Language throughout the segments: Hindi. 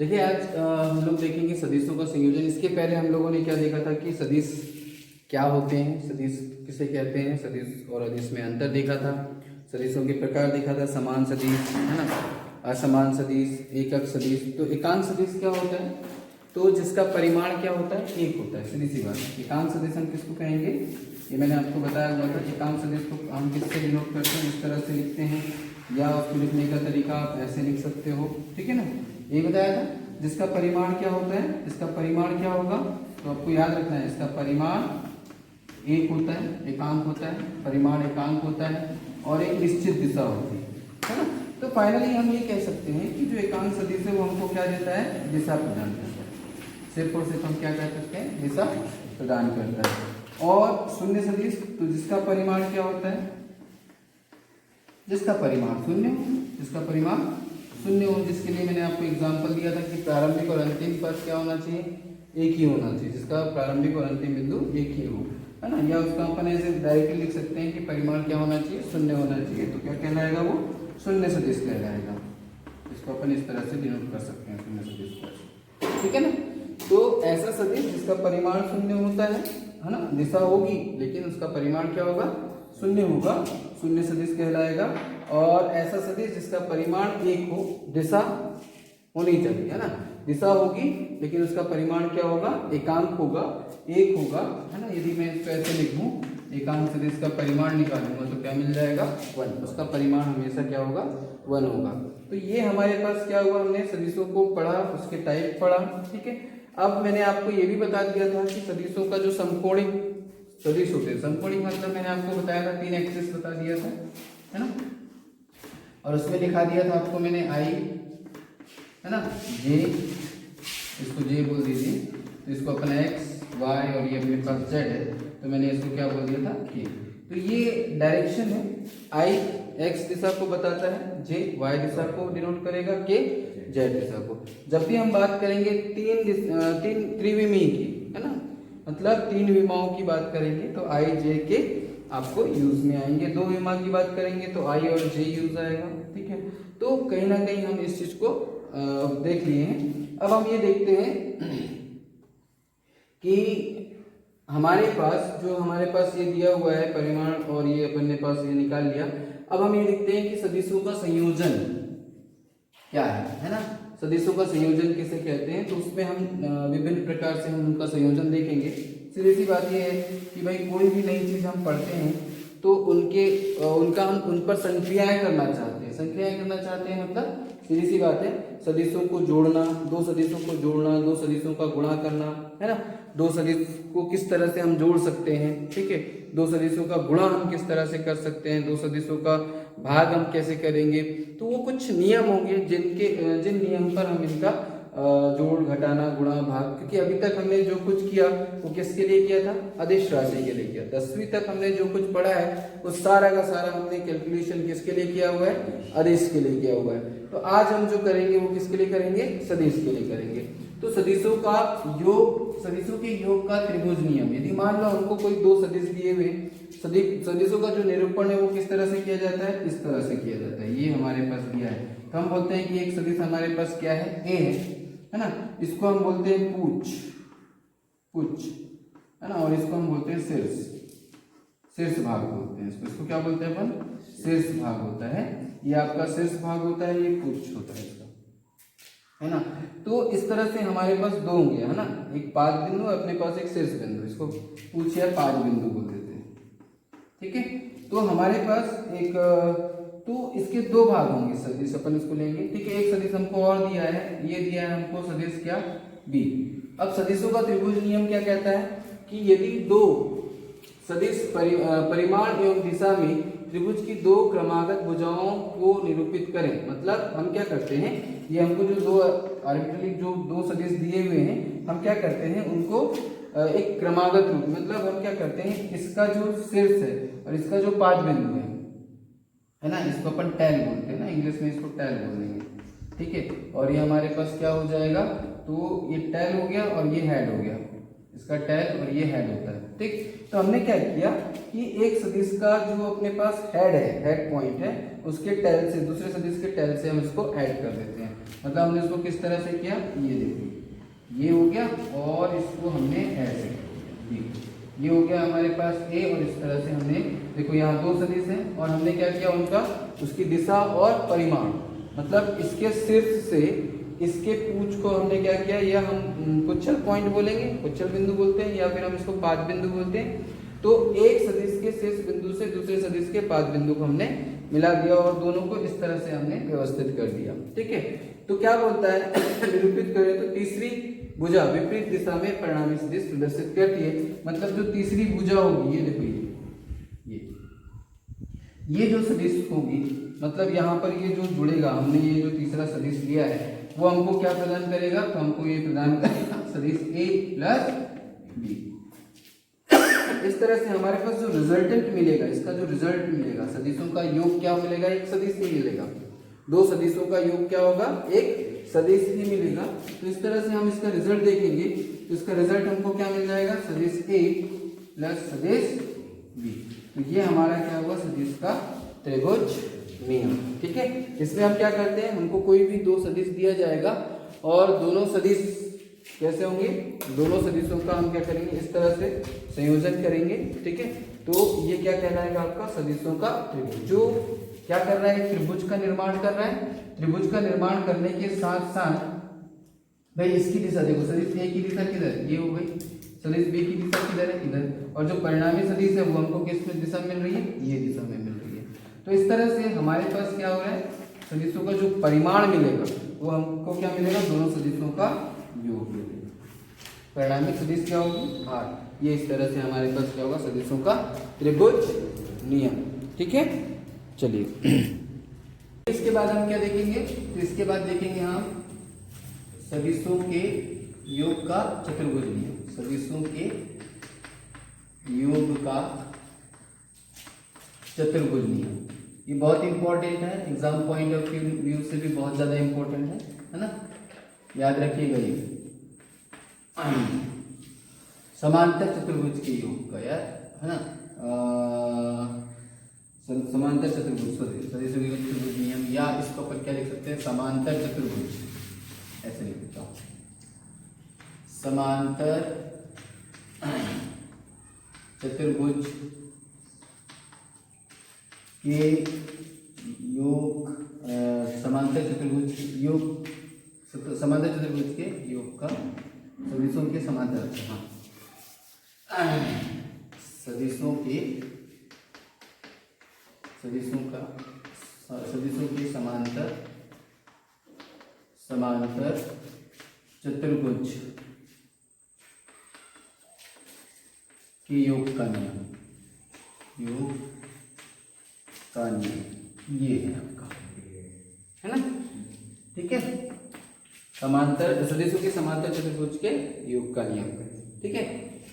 देखिए आज हम लोग देखेंगे सदिशों का संयोजन। इसके पहले हम लोगों ने क्या देखा था कि सदिश क्या होते हैं, सदिश किसे कहते हैं, सदिश और अदिश में अंतर देखा था, सदिशों के प्रकार देखा था, समान सदिश है ना, असमान सदिश, एकक सदिश। तो एकांक सदिश क्या होता है, तो जिसका परिमाण क्या होता है, एक होता है। सीधी सी बात है। एकांक सदिश हम किसको कहेंगे, ये मैंने आपको बताया हुआ था। एकांक सदिश को हम किससे डिनोट करते हैं, इस तरह से लिखते हैं, या उसको लिखने का तरीका आप ऐसे लिख सकते हो, ठीक है ना। ये बताया था जिसका परिमाण क्या होता है, इसका परिमाण क्या होगा, तो आपको याद रखना है इसका परिमाण एक होता है, एकांक होता है, परिमाण एकांक होता है और एक निश्चित दिशा होती है ना। तो फाइनली हम ये कह सकते हैं कि जो एकांक सदिश है वो हमको क्या देता है, दिशा प्रदान करता है। सिर्फ और सिर्फ हम क्या कह सकते हैं, दिशा प्रदान करता है। और शून्य सदिश, तो जिसका परिमाण क्या होता है, जिसका परिमाण शून्य हो, जिसका परिमाण शून्य हो, जिसके लिए मैंने आपको एग्जांपल दिया था कि प्रारंभिक और अंतिम पद क्या होना चाहिए, एक ही होना चाहिए, जिसका प्रारंभिक और अंतिम बिंदु एक ही हो, है ना। या उसका अपन ऐसे डायरेक्टली लिख सकते हैं कि परिमाण क्या होना चाहिए, शून्य होना चाहिए। तो क्या कहलाएगा, वो शून्य सदिश कहलाएगा। इसको अपन इस तरह से डिनोट कर सकते हैं, शून्य सदिश को, ठीक है ना। तो ऐसा सदिश जिसका परिमाण शून्य होता है ना, दिशा होगी लेकिन उसका परिमाण क्या होगा, शून्य होगा, शून्य सदिश कहलाएगा। और ऐसा सदिश जिसका परिमाण एक हो, दिशा होनी चाहिए, है ना, दिशा होगी लेकिन उसका परिमाण क्या होगा, एकांक होगा, एक होगा, है ना। यदि मैं इसको ऐसे लिखूं, एकांक सदिश का परिमाण निकालूंगा तो क्या मिल जाएगा, 1। उसका परिमाण हमेशा क्या होगा, 1 होगा। तो ये हमारे पास क्या हुआ, हमने सदिशों को पढ़ा, उसके टाइप पढ़ा, ठीक है। अब मैंने आपको ये भी बता दिया था कि सदिशों का जो समकोणिक सदिश होते हैं, समकोणिक मतलब मैंने आपको बताया था 3 एक्सिस बता दिया था, है ना। और उसमें दिखा दिया था आपको मैंने आई, है ना, जे, इसको जे बोल दीजिए, तो इसको अपना एक्स वाई और ये अपने पास जेड है, तो मैंने इसको क्या बोल दिया था, के। तो ये डायरेक्शन है, आई एक्स दिशा को बताता है, जे वाई दिशा को डिनोट करेगा, के जेड दिशा को। जब भी हम बात करेंगे तीन त्रिविमीय की, है ना, मतलब 3 विमाओं की बात करेंगे तो आई जे के आपको यूज में आएंगे। 2 विमा की बात करेंगे तो आई और जे यूज आएगा, ठीक है। तो कहीं ना कहीं हम इस चीज को देख लिए हैं। अब हम ये देखते हैं कि हमारे पास ये दिया हुआ है परिमाण, और ये अपन ने पास ये निकाल लिया। अब हम ये देखते हैं कि सदिशों का संयोजन क्या है ना। सदिशों का संयोजन किसे कहते हैं, तो उसमें हम विभिन्न प्रकार से हम उनका संयोजन देखेंगे। सीधी सी बात यह है कि भाई कोई भी नई चीज हम पढ़ते हैं तो उनका हम उन पर संक्रियाएं करना चाहते हैं। संक्रियाएं करना चाहते हैं मतलब सीधी सी बात है, सदिशों को जोड़ना, 2 सदिशों को जोड़ना, 2 सदिशों का गुणा करना, है ना। 2 सदिश को किस तरह से हम जोड़ सकते हैं, ठीक है। 2 सदिशों का गुणा हम किस तरह से कर सकते हैं, 2 सदिशों का भाग हम कैसे करेंगे। तो वो कुछ नियम होंगे जिन नियम पर हम इनका जोड़ घटाना गुणा भाग, क्योंकि अभी तक हमने जो कुछ किया वो किसके लिए किया था, अदिश राशि के लिए किया। 10वीं तक हमने जो कुछ पढ़ा है वो सारा का सारा हमने कैलकुलेशन किसके लिए किया हुआ है, अदिश के लिए किया हुआ है। तो आज हम जो करेंगे वो किसके लिए करेंगे, सदिश के लिए करेंगे। तो सदिशों का योग, सदिशों के योग का त्रिभुज नियम, यदि मान लो हमको कोई 2 सदिश दिए हुए, सदिशों का जो निरूपण है वो किस तरह से किया जाता है, इस तरह से किया जाता है। ये हमारे पास दिया है, तो हम बोलते हैं कि एक सदिश हमारे पास क्या है, ए है ना, इसको हम बोलते हैं पुच्छ, है ना, और इसको हम बोलते हैं शीर्ष भाग बोलते हैं इसको क्या बोलते हैं अपन, शीर्ष भाग होता है। ये आपका शीर्ष भाग होता है, ये पुच्छ होता है इसका, है ना। तो इस तरह से हमारे पास 2 होंगे, है ना, एक पाद बिंदु, अपने पास एक शीर्ष बिंदु, इसको पुच्छ या पाद बिंदु बोल देते हैं, ठीक है। तो हमारे पास एक, तो इसके 2 भाग होंगे सदिश, अपन इसको लेंगे, ठीक है। एक सदिश हमको और दिया है, ये दिया है हमको सदिश क्या, बी। अब सदिशों का त्रिभुज नियम क्या कहता है कि यदि 2 सदिश परिमाण एवं दिशा में त्रिभुज की 2 क्रमागत भुजाओं को निरूपित करें, मतलब हम क्या करते हैं, ये हमको जो 2 आर्बिट्ररी जो 2 सदिश दिए हुए हैं, हम क्या करते हैं उनको एक क्रमागत रूप, मतलब हम क्या करते हैं, इसका जो शीर्ष है और इसका जो पाद बिंदु है ना, इसको अपन टैल बोलते हैं ना, इंग्लिश में इसको टैल बोल देंगे, ठीक है। और ये हमारे पास क्या हो जाएगा, तो ये टैल हो गया और ये हेड हो गया, इसका टैल और ये हेड होता है, ठीक। तो हमने क्या किया कि एक सदिश का जो अपने पास हेड है, हेड पॉइंट है, उसके टैल से, दूसरे सदिश के टैल से हम इसको ऐड कर देते हैं। मतलब हमने इसको किस तरह से किया, ये देखो ये हो गया और इसको हमने ऐसे कर दिया, ये हो गया हमारे पास ए, और इस तरह से हमने देखो यहाँ दो सदिश हैं और हमने क्या किया उनका उसकी दिशा और परिमाण, मतलब इसके शीर्ष से इसके पूंछ को हमने क्या किया, यह हम पुच्छल पॉइंट बोलेंगे, पुच्छल बिंदु बोलते हैं, या फिर हम इसको पाद बिंदु बोलते हैं। तो एक सदिश के शीर्ष बिंदु से दूसरे सदिश के पाद बिंदु को हमने मिला दिया और दोनों को इस तरह से हमने व्यवस्थित कर दिया। ठीक है, तो क्या बोलता है निरूपित करें तो तीसरी भुजा विपरीत दिशा में परिणामी सदिश प्रदर्शित करती है। मतलब जो तीसरी भुजा होगी, ये देखो ये जो सदिश होगी, मतलब यहाँ पर ये जो जुड़ेगा, हमने ये जो तीसरा सदिश लिया है वो हमको क्या प्रदान करेगा, तो हमको ये प्रदान करेगा सदिश a प्लस b। इस तरह से हमारे पास जो रिजल्टेंट मिलेगा, इसका जो रिजल्ट मिलेगा, सदिशों का योग क्या मिलेगा, एक सदिश ही मिलेगा। दो सदिशों का योग क्या होगा, एक सदिश ही मिलेगा। तो इस तरह से हम इसका रिजल्ट देखेंगे तो इसका रिजल्ट हमको क्या मिल जाएगा, सदिश a प्लस सदिश b। तो ये हमारा क्या होगा, सदिश का त्रिभुज नियम। ठीक है, इसमें हम क्या करते हैं, हमको कोई भी दो सदिश दिया जाएगा और दोनों सदिश कैसे होंगे, दोनों सदिशों का हम क्या करेंगे, इस तरह से संयोजन करेंगे। ठीक है, तो ये क्या कहलाएगा आपका सदिशों का त्रिभुज। जो क्या कर रहा है, त्रिभुज का निर्माण कर रहा है। त्रिभुज का निर्माण करने के साथ साथ भाई इसकी दिशा देखो, सदिश ए की दिशा किधर, ये हो गई, सदिश बी की दिशा किधर है, इधर, और जो परिणामी सदिश है वो हमको किस में दिशा मिल रही है, ये दिशा में मिल रही है। तो इस तरह से हमारे पास क्या हो रहा है, सदिशों का जो परिमाण मिलेगा वो हमको क्या मिलेगा, दोनों सदिशों का योग मिलेगा। परिणामी सदिश क्या होगी, आर। ये इस तरह से हमारे पास क्या होगा, सदिशों का त्रिभुज नियम। ठीक है, चलिए इसके बाद हम क्या देखेंगे, तो इसके बाद देखेंगे हम सदिशों के योग का चतुर्भुज नियम। सदिशों के योग का चतुर्भुज नियम, ये बहुत इंपॉर्टेंट है, एग्जाम पॉइंट ऑफ व्यू से भी बहुत ज्यादा इंपॉर्टेंट है ना, याद रखिएगा ये। समांतर चतुर्भुज के योग का यार, है ना, समांतर चतुर्भुज सदिशों के चतुर्भुज नियम, या इसको अपन क्या लिख सकते हैं, समांतर चतुर्भुज, ऐसे लिख देता हूं, समांतर चतुर्भुज के योग, समांतर चतुर्भुज योग, समांतर चतुर्भुज के योग का सदिशों के समांतर, हाँ, सदिशों के समांतर चतुर्भुज के योग का नियम, ये है आपका, है ना। ठीक है, समांतर सदिशों के समांतर चतुर्भुज के योग का नियम। ठीक है,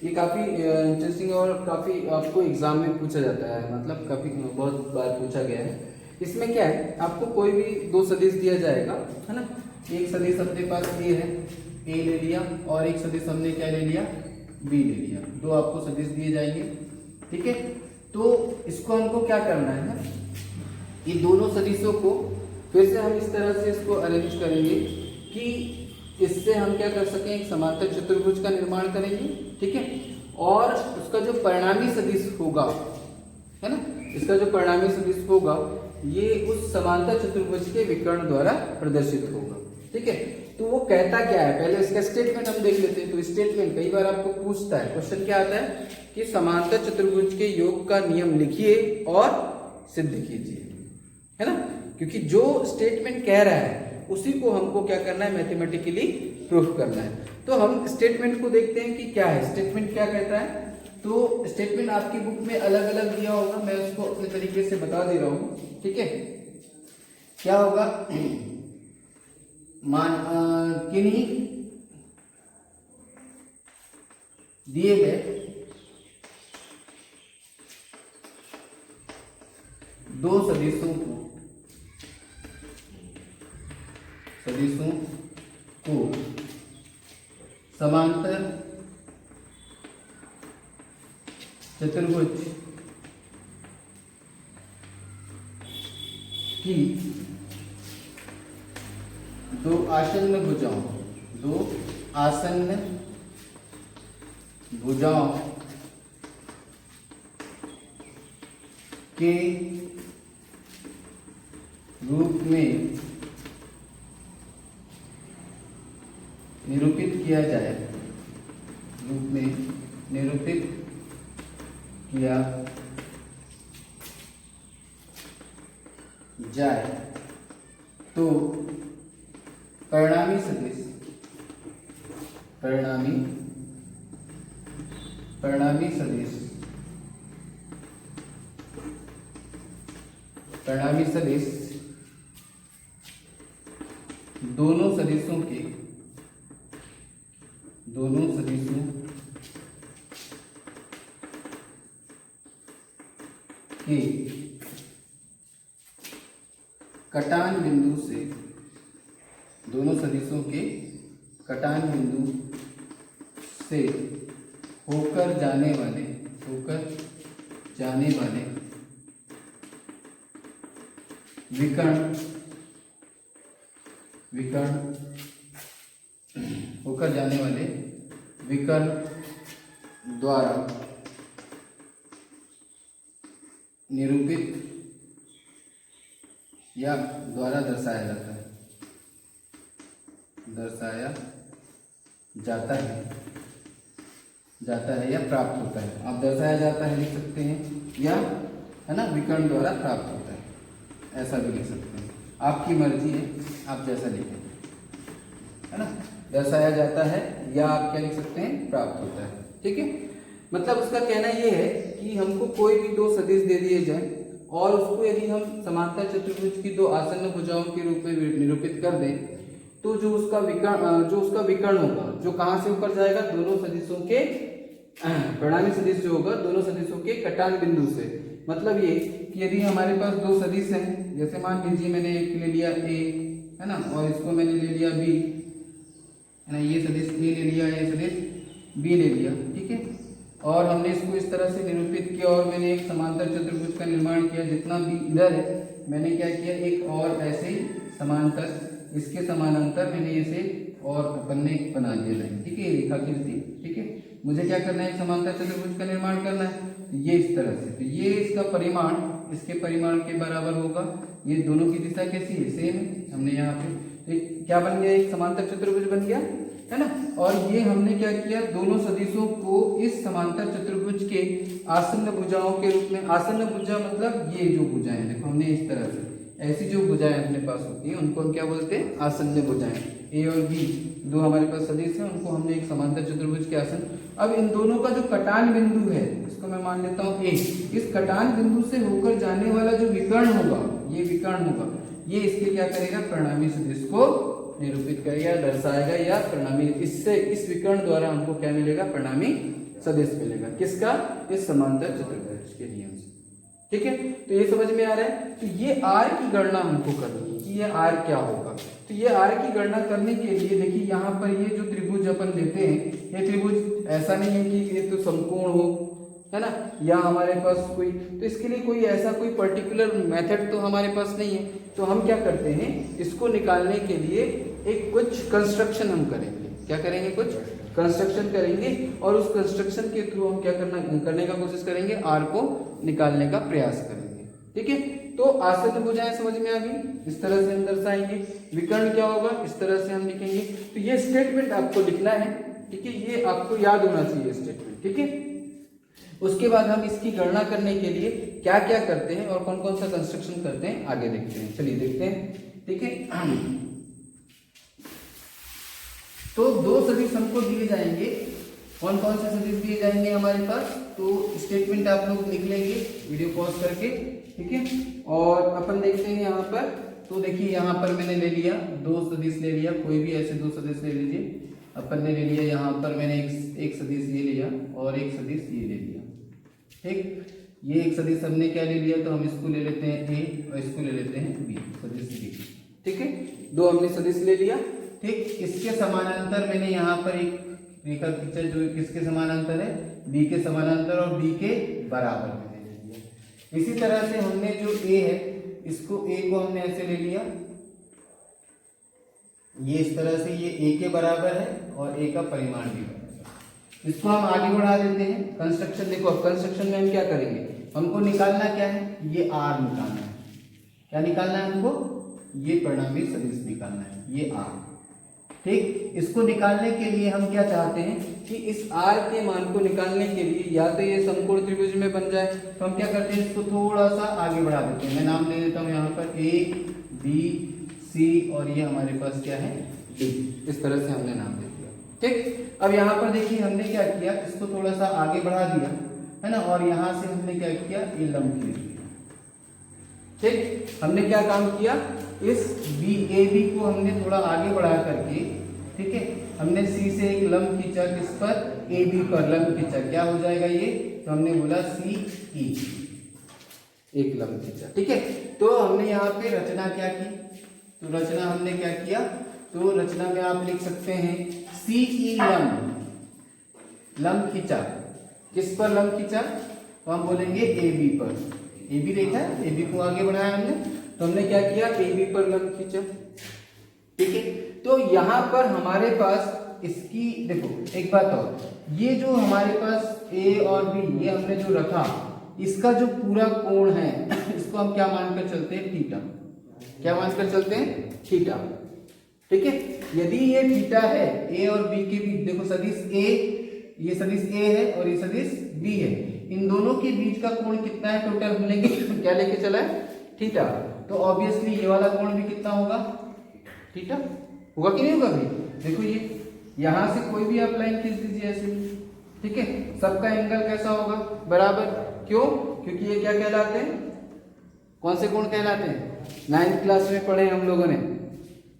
ये काफी इंटरेस्टिंग और काफी आपको एग्जाम में पूछा जाता है, मतलब काफी बहुत बार पूछा गया है। इसमें क्या है, आपको कोई भी दो सदिश दिया जाएगा, है ना, एक सदिश अपने पास ए है, ए ले लिया, और एक सदिश हमने क्या ले लिया, बी ले लिया, दो आपको सदिश दिए जाएंगे। ठीक है, तो इसको हमको क्या करना है ना, ये दोनों सदिशों को फिर से हम इस तरह से इसको अरेंज करेंगे कि इससे हम क्या कर सकें, एक समांतर चतुर्भुज का निर्माण करेंगे। ठीक है, और उसका जो परिणामी सदिश होगा, है ना, इसका जो परिणामी सदिश होगा ये उस समांतर चतुर्भुज के विकर्ण द्वारा प्रदर्शित होगा। ठीक है, तो वो कहता क्या है, पहले इसका स्टेटमेंट हम देख लेते हैं। तो स्टेटमेंट कई बार आपको पूछता है, क्वेश्चन क्या आता है कि समांतर चतुर्भुज के योग का नियम लिखिए और सिद्ध कीजिए, है ना, क्योंकि जो स्टेटमेंट कह रहा है उसी को हमको क्या करना है, मैथमेटिकली प्रूफ करना है। तो हम स्टेटमेंट को देखते हैं कि क्या है, स्टेटमेंट क्या कहता है। तो स्टेटमेंट आपकी बुक में अलग अलग दिया होगा, मैं उसको अपने तरीके से बता दे रहा हूं। ठीक है, क्या होगा, किन्हीं दिए गए दो सदिशों को समांतर चतुर्भुज की आसन्न भुजाओं, दो आसन्न भुजाओं के रूप में निरूपित किया जाए, रूप में निरूपित किया जाए तो परिणामी सदिश, परिणामी सदिश दोनों सदिशों के कटान बिंदु से, दोनों सदिशों के कटान बिंदु से होकर जाने वाले विकर्ण होकर जाने वाले विकर्ण द्वारा निरूपित या द्वारा दर्शाया जाता है या प्राप्त होता है। आप दर्शाया जाता है लिख सकते हैं, या है ना विकर्ण द्वारा प्राप्त होता है, ऐसा भी लिख सकते हैं, आपकी मर्जी है, आप जैसा लिखें, है ना। दर्शाया जाता है या आप क्या लिख सकते हैं, प्राप्त होता है। ठीक है, मतलब उसका कहना यह है कि हमको कोई भी दो सदिश दे दिए जाए और उसको यदि हम समांतर चतुर्भुज की दो आसन्न भुजाओं के रूप में निरूपित कर दें, तो जो उसका विकर्ण होगा, जो कहां से होकर जाएगा, दोनों सदिशों के परिणामी सदिश जो होगा दोनों सदिशों के कटान बिंदु से। मतलब ये कि यदि हमारे पास दो सदिश हैं, जैसे मान लीजिए मैंने एक ले लिया ए, है ना, और इसको मैंने ले लिया बी, है ना, ये सदिश ए ले लिया, ये सदिश बी ले लिया। ठीक है, और हमने इसको इस तरह से निरूपित किया और मैंने एक समांतर चतुर्भुज का निर्माण किया। जितना भी इधर है मैंने क्या किया, एक और ऐसे समांतर, इसके समानांतर मैंने इसे और अपन ने बना दिया लाइन। ठीक है, रेखा खींच दी। ठीक है, मुझे क्या करना है, एक समांतर चतुर्भुज का निर्माण करना है, तो ये इस तरह से, तो ये इसका परिमाण इसके परिमाण के बराबर होगा। ये दोनों की दिशा कैसी है, सेम है। हमने यहाँ पे क्या बन गया, एक समांतर चतुर्भुज बन गया, है ना। और ये हमने क्या किया, दोनों सदिशों को इस समांतर चतुर्भुज के आसन्न भुजाओं के रूप में, आसन्न भुजा मतलब ये जो भुजाएं, देखो हमने इस तरह से ऐसी जो भुजाएं अपने पास होती हैं उनको हम क्या बोलते हैं, आसन्न भुजाएं। ए और बी दो हमारे पास सदिश हैं, उनको हमने एक समांतर चतुर्भुज के आसन्न। अब इन दोनों का जो कटान बिंदु है, इसको मैं मान लेता हूँ ए, इस कटान बिंदु से होकर जाने वाला जो विकर्ण होगा, ये विकर्ण होगा, ये इसके क्या करेगा, परिणामी सदिश को निरूपित करेगा, दर्शाएगा, या परिणामी, इससे इस विकर्ण द्वारा हमको क्या मिलेगा, परिणामी सदिश मिलेगा। किसका, इस समांतर चतुर्भुज के नियम से। ठीक है, तो ये समझ में आ रहा है। तो ये आर की गणना हमको करनी है कि ये आर क्या होगा। तो ये आर की गणना करने के लिए देखिए यहाँ पर ये जो त्रिभुज अपन लेते हैं, ये त्रिभुज ऐसा नहीं है कि ये तो समकोण हो, है ना, या हमारे पास कोई, तो इसके लिए कोई ऐसा कोई पर्टिकुलर मेथड तो हमारे पास नहीं है। तो हम क्या करते हैं, इसको निकालने के लिए एक कुछ कंस्ट्रक्शन हम करेंगे। क्या करेंगे, कुछ कंस्ट्रक्शन करेंगे, और उस कंस्ट्रक्शन के थ्रू हम क्या करने का कोशिश करेंगे, आर को निकालने का प्रयास करेंगे। ठीक है, तो आसन्न भुजाएं समझ में आ गई, इस तरह से हम दर्शाएंगे। विकर्ण क्या होगा, इस तरह से हम लिखेंगे। तो ये स्टेटमेंट आपको लिखना है। ठीक है, ये आपको याद होना चाहिए स्टेटमेंट। ठीक है, उसके बाद हम इसकी गणना करने के लिए क्या क्या करते हैं और कौन कौन सा कंस्ट्रक्शन करते हैं, आगे देखते हैं। चलिए देखते हैं। ठीक है, तो दो सदिश हमको दिए जाएंगे। कौन कौन से सदिश दिए जाएंगे हमारे पास, तो स्टेटमेंट आप लोग लिख लेंगे वीडियो पॉज करके। ठीक है, और अपन देखते हैं यहाँ पर। तो देखिए यहाँ पर मैंने ले लिया दो सदिश ले लिया, कोई भी ऐसे दो सदिश ले लीजिए। अपन ने ले लिया यहाँ पर मैंने एक सदिश ये लिया और एक सदिश ये ले लिया। ठीक, ये एक सदिश हमने क्या ले लिया, तो हम इसको ले लेते हैं ए और इसको ले लेते हैं बी, सदिश बी। ठीक है, दो हमने सदिश ले लिया। ठीक, इसके समानांतर मैंने यहाँ पर एक रेखा खींचा जो किसके समानांतर है, बी के समानांतर और बी के बराबर मैंने ले लिया। इसी तरह से हमने जो ए है, इसको ए को हमने ऐसे ले लिया ये इस तरह से ये a के बराबर है और a का परिमाण भी बराबर है। इसको हम आगे बढ़ा देते हैं। कंस्ट्रक्शन देखो, अब कंस्ट्रक्शन में हम क्या करेंगे, हमको निकालना क्या है, ये r निकालना है। क्या निकालना है हमको, ये परिणामी सदिश निकालना है, ये r। ठीक, इसको निकालने के लिए हम क्या चाहते हैं कि इस r के मान को निकालने के लिए या तो ये समकोण त्रिभुज में बन जाए, तो हम क्या करते हैं, इसको थोड़ा सा आगे बढ़ा देते हैं। मैं नाम दे देता हूँ यहाँ पर a b c और ये हमारे पास क्या है d। इस तरह से हमने नाम दे दिया। ठीक, अब यहाँ पर देखिए हमने क्या किया, इसको थोड़ा सा आगे बढ़ा दिया है ना, और यहाँ से हमने क्या किया, ये लंब खींच दिया। ठीक, हमने क्या काम किया, इस ए बी को हमने थोड़ा आगे बढ़ा करके, ठीक है, हमने सी से एक लंब खींचा, किस पर, ए बी पर लंब खींचा। क्या हो जाएगा ये, तो हमने बोला सी ई, एक लंब खींचा। ठीक है, तो हमने यहाँ पे रचना क्या की, तो रचना हमने क्या किया, तो रचना में आप लिख सकते हैं सी ई लंब खींचा। किस पर लंब खींचा, तो हम बोलेंगे ए बी पर। ए बी देखा है, ए बी को आगे बढ़ाया हमने, तो हमने क्या किया, ए बी पर लंब खींचा। ठीक है, तो यहाँ पर हमारे पास इसकी देखो एक बात और, ये जो हमारे पास ए और बी ये हमने जो रखा, इसका जो पूरा कोण है इसको हम क्या मानकर चलते हैं, थीटा। क्या मानकर चलते हैं, थीटा। ठीक है, यदि ये थीटा है ए और बी के बीच, देखो सदिश ए, ये सदिश ए है और ये सदिश बी है, इन दोनों के बीच का कोण कितना है, टोटल हमने क्या लेके चला है, थीटा। तो ऑब्वियसली ये वाला कोण भी कितना होगा, थीटा होगा कि नहीं होगा भाई। देखो ये यहां से कोई भी आप लाइन खींच दीजिए ऐसे, ठीक है, सबका एंगल कैसा होगा, बराबर। क्यों, क्योंकि ये क्या कहलाते हैं, कौन से कोण कहलाते हैं, 9th क्लास में पढ़े हम लोगों ने,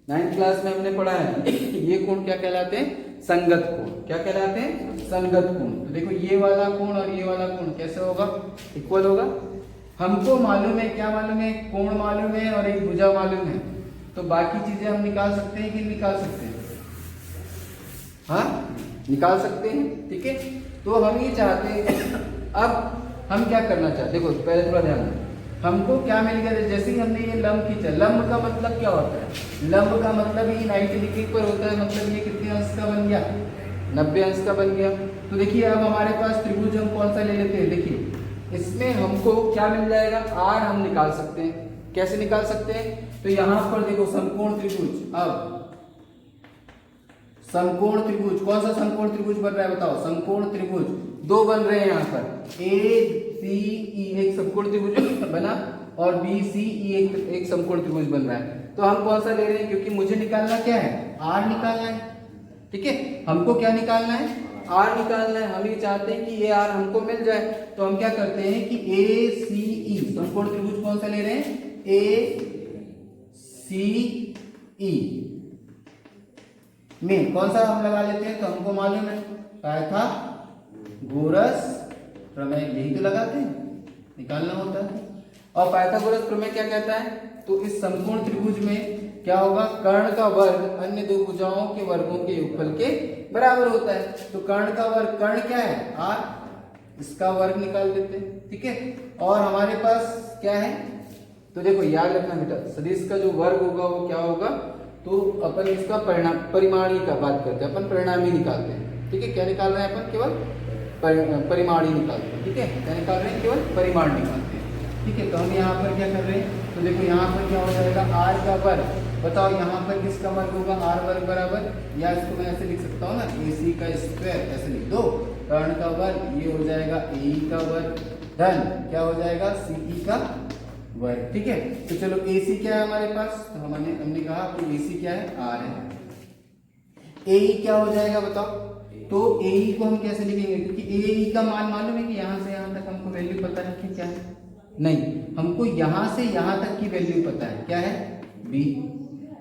9th क्लास में हमने पढ़ा है ये कोण क्या कहलाते हैं, संगत कोण। क्या कहलाते हैं, संगत कोण। तो देखो ये वाला कोण और ये वाला कोण कैसे होगा, इक्वल होगा। हमको मालूम है, क्या मालूम है, कोण मालूम है और एक भुजा मालूम है, तो बाकी चीजें हम निकाल सकते हैं कि निकाल सकते हैं, हाँ निकाल सकते हैं। ठीक है, तो हम ये चाहते हैं, अब हम क्या करना चाहते हैं, देखो पहले थोड़ा ध्यान दें, हमको क्या मिल गया, जैसे ही हमने ये लंब खींचा, लंब का मतलब क्या होता है, लंब का मतलब ये 90 डिग्री पर होता है, मतलब ये कितने अंश का बन गया, 90 अंश का बन गया। तो देखिए अब हमारे पास त्रिभुज हम कौन सा ले लेते हैं, देखिए इसमें हमको क्या मिल जाएगा, आर हम निकाल सकते हैं। कैसे निकाल सकते हैं, तो यहाँ पर देखो समकोण त्रिभुज, अब समकोण त्रिभुज, कौन सा समकोण त्रिभुज बन रहा है बताओ, समकोण त्रिभुज दो बन रहे हैं यहाँ पर, ए सी ई एक समकोण त्रिभुज बना और बी सी ई एक समकोण त्रिभुज बन रहा है। तो हम कौन सा ले रहे हैं, क्योंकि मुझे निकालना क्या है, आर निकालना है। ठीक है, हमको क्या निकालना है, आर निकालना है। हम ये चाहते हैं कि ये आर हमको मिल जाए, तो हम क्या करते हैं कि ए सी ई समकोण त्रिभुज कौन सा ले रहे हैं, ए सी ई में कौन सा हम लगा लेते हैं, तो हमको मालूम है पाइथागोरस प्रमेय, यही तो लगाते हैं, निकालना होता है। और पाइथागोरस प्रमेय क्या कहता है, तो इस समकोण त्रिभुज में क्या होगा, कर्ण का वर्ग अन्य दो भुजाओं के वर्गों के योगफल के बराबर होता है। तो कर्ण का वर्ग, कर्ण क्या है, आर, इसका वर्ग निकाल देते हैं। ठीक है, और हमारे पास क्या है, तो देखो याद रखना बेटा, सदिश का जो वर्ग होगा वो क्या होगा, तो अपन इसका परिमाणी का बात करते हैं, अपन परिणामी निकालते हैं। ठीक है, क्या निकाल रहे हैं अपन, केवल परिमाणी निकालते हैं। ठीक है, क्या निकाल रहे हैं, केवल परिमाण निकालते हैं। ठीक है, तो हम यहाँ पर क्या कर रहे हैं, तो देखो यहाँ पर क्या हो जाएगा, आर का वर्ग, बताओ यहाँ पर किसका वर्ग होगा, आर वर्ग बराबर, या इसको मैं ऐसे लिख सकता हूँ ना, ए सी का स्क्वायर, ऐसे लिख दो, कर्ण का वर्ग ये हो जाएगा ए का वर्ग, धन क्या हो जाएगा, सी ई का वर्ग। ठीक है, तो चलो ए सी क्या है हमारे पास, तो हमने कहा कि ए सी क्या है, आर है। ए ई क्या हो जाएगा बताओ, तो ए ई को हम कैसे लिखेंगे, क्योंकि ए ई का मान मालूम है कि यहाँ से यहाँ तक हमको वैल्यू पता है कि क्या है, नहीं, हमको यहाँ से यहाँ तक की वैल्यू पता है, क्या है, बी,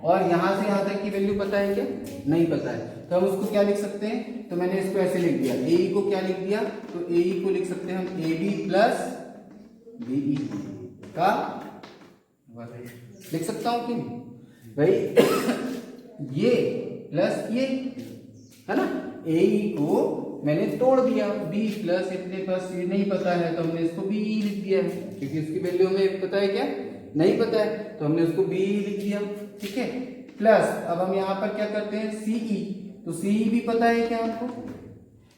और यहाँ से यहाँ तक की वैल्यू पता है क्या, नहीं पता है। तो हम उसको क्या लिख सकते हैं, तो मैंने इसको ऐसे लिख दिया, ए ई को क्या लिख दिया, तो ए ई को लिख सकते हैं हम A B plus B E का लिख सकता हूँ कि भाई ये प्लस ये है ना, ए ई को मैंने तोड़ दिया, b प्लस इतने पास ये नहीं पता है, तो हमने इसको b लिख दिया है, क्योंकि उसकी वैल्यू हमें पता है क्या, नहीं पता है, तो हमने उसको b लिख दिया। ठीक है, प्लस अब हम यहाँ पर क्या करते हैं सीई, तो सीई भी पता है क्या हमको,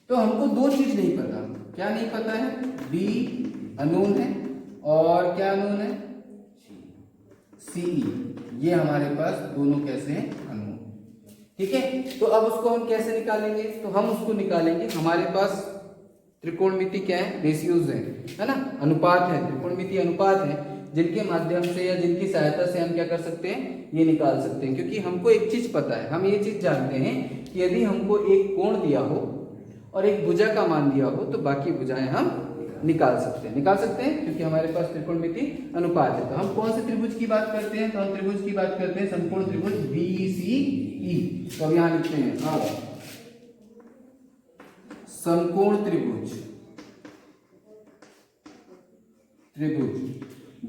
तो हमको दो चीज नहीं पता, क्या नहीं पता है, बी अननोन है और क्या अननोन है, सीई, ये हमारे पास दोनों कैसे हैं, अननोन। ठीक है, तो अब उसको हम कैसे निकालेंगे, तो हम उसको निकालेंगे, हमारे पास त्रिकोणमिति क्या है, रेशियोज है ना, अनुपात है, त्रिकोणमिति अनुपात है, जिनके माध्यम से या जिनकी सहायता से हम क्या कर सकते हैं, ये निकाल सकते हैं। क्योंकि हमको एक चीज पता है, हम ये चीज जानते हैं कि यदि हमको एक कोण दिया हो और एक भुजा का मान दिया हो तो बाकी भुजाएं हम निकाल सकते हैं, क्योंकि हमारे पास त्रिकोणमिति अनुपात है। तो हम कौन से त्रिभुज की बात करते हैं, तो हम त्रिभुज की बात करते हैं समकोण त्रिभुज BCE। तो अब यहां लिखते हैं समकोण त्रिभुज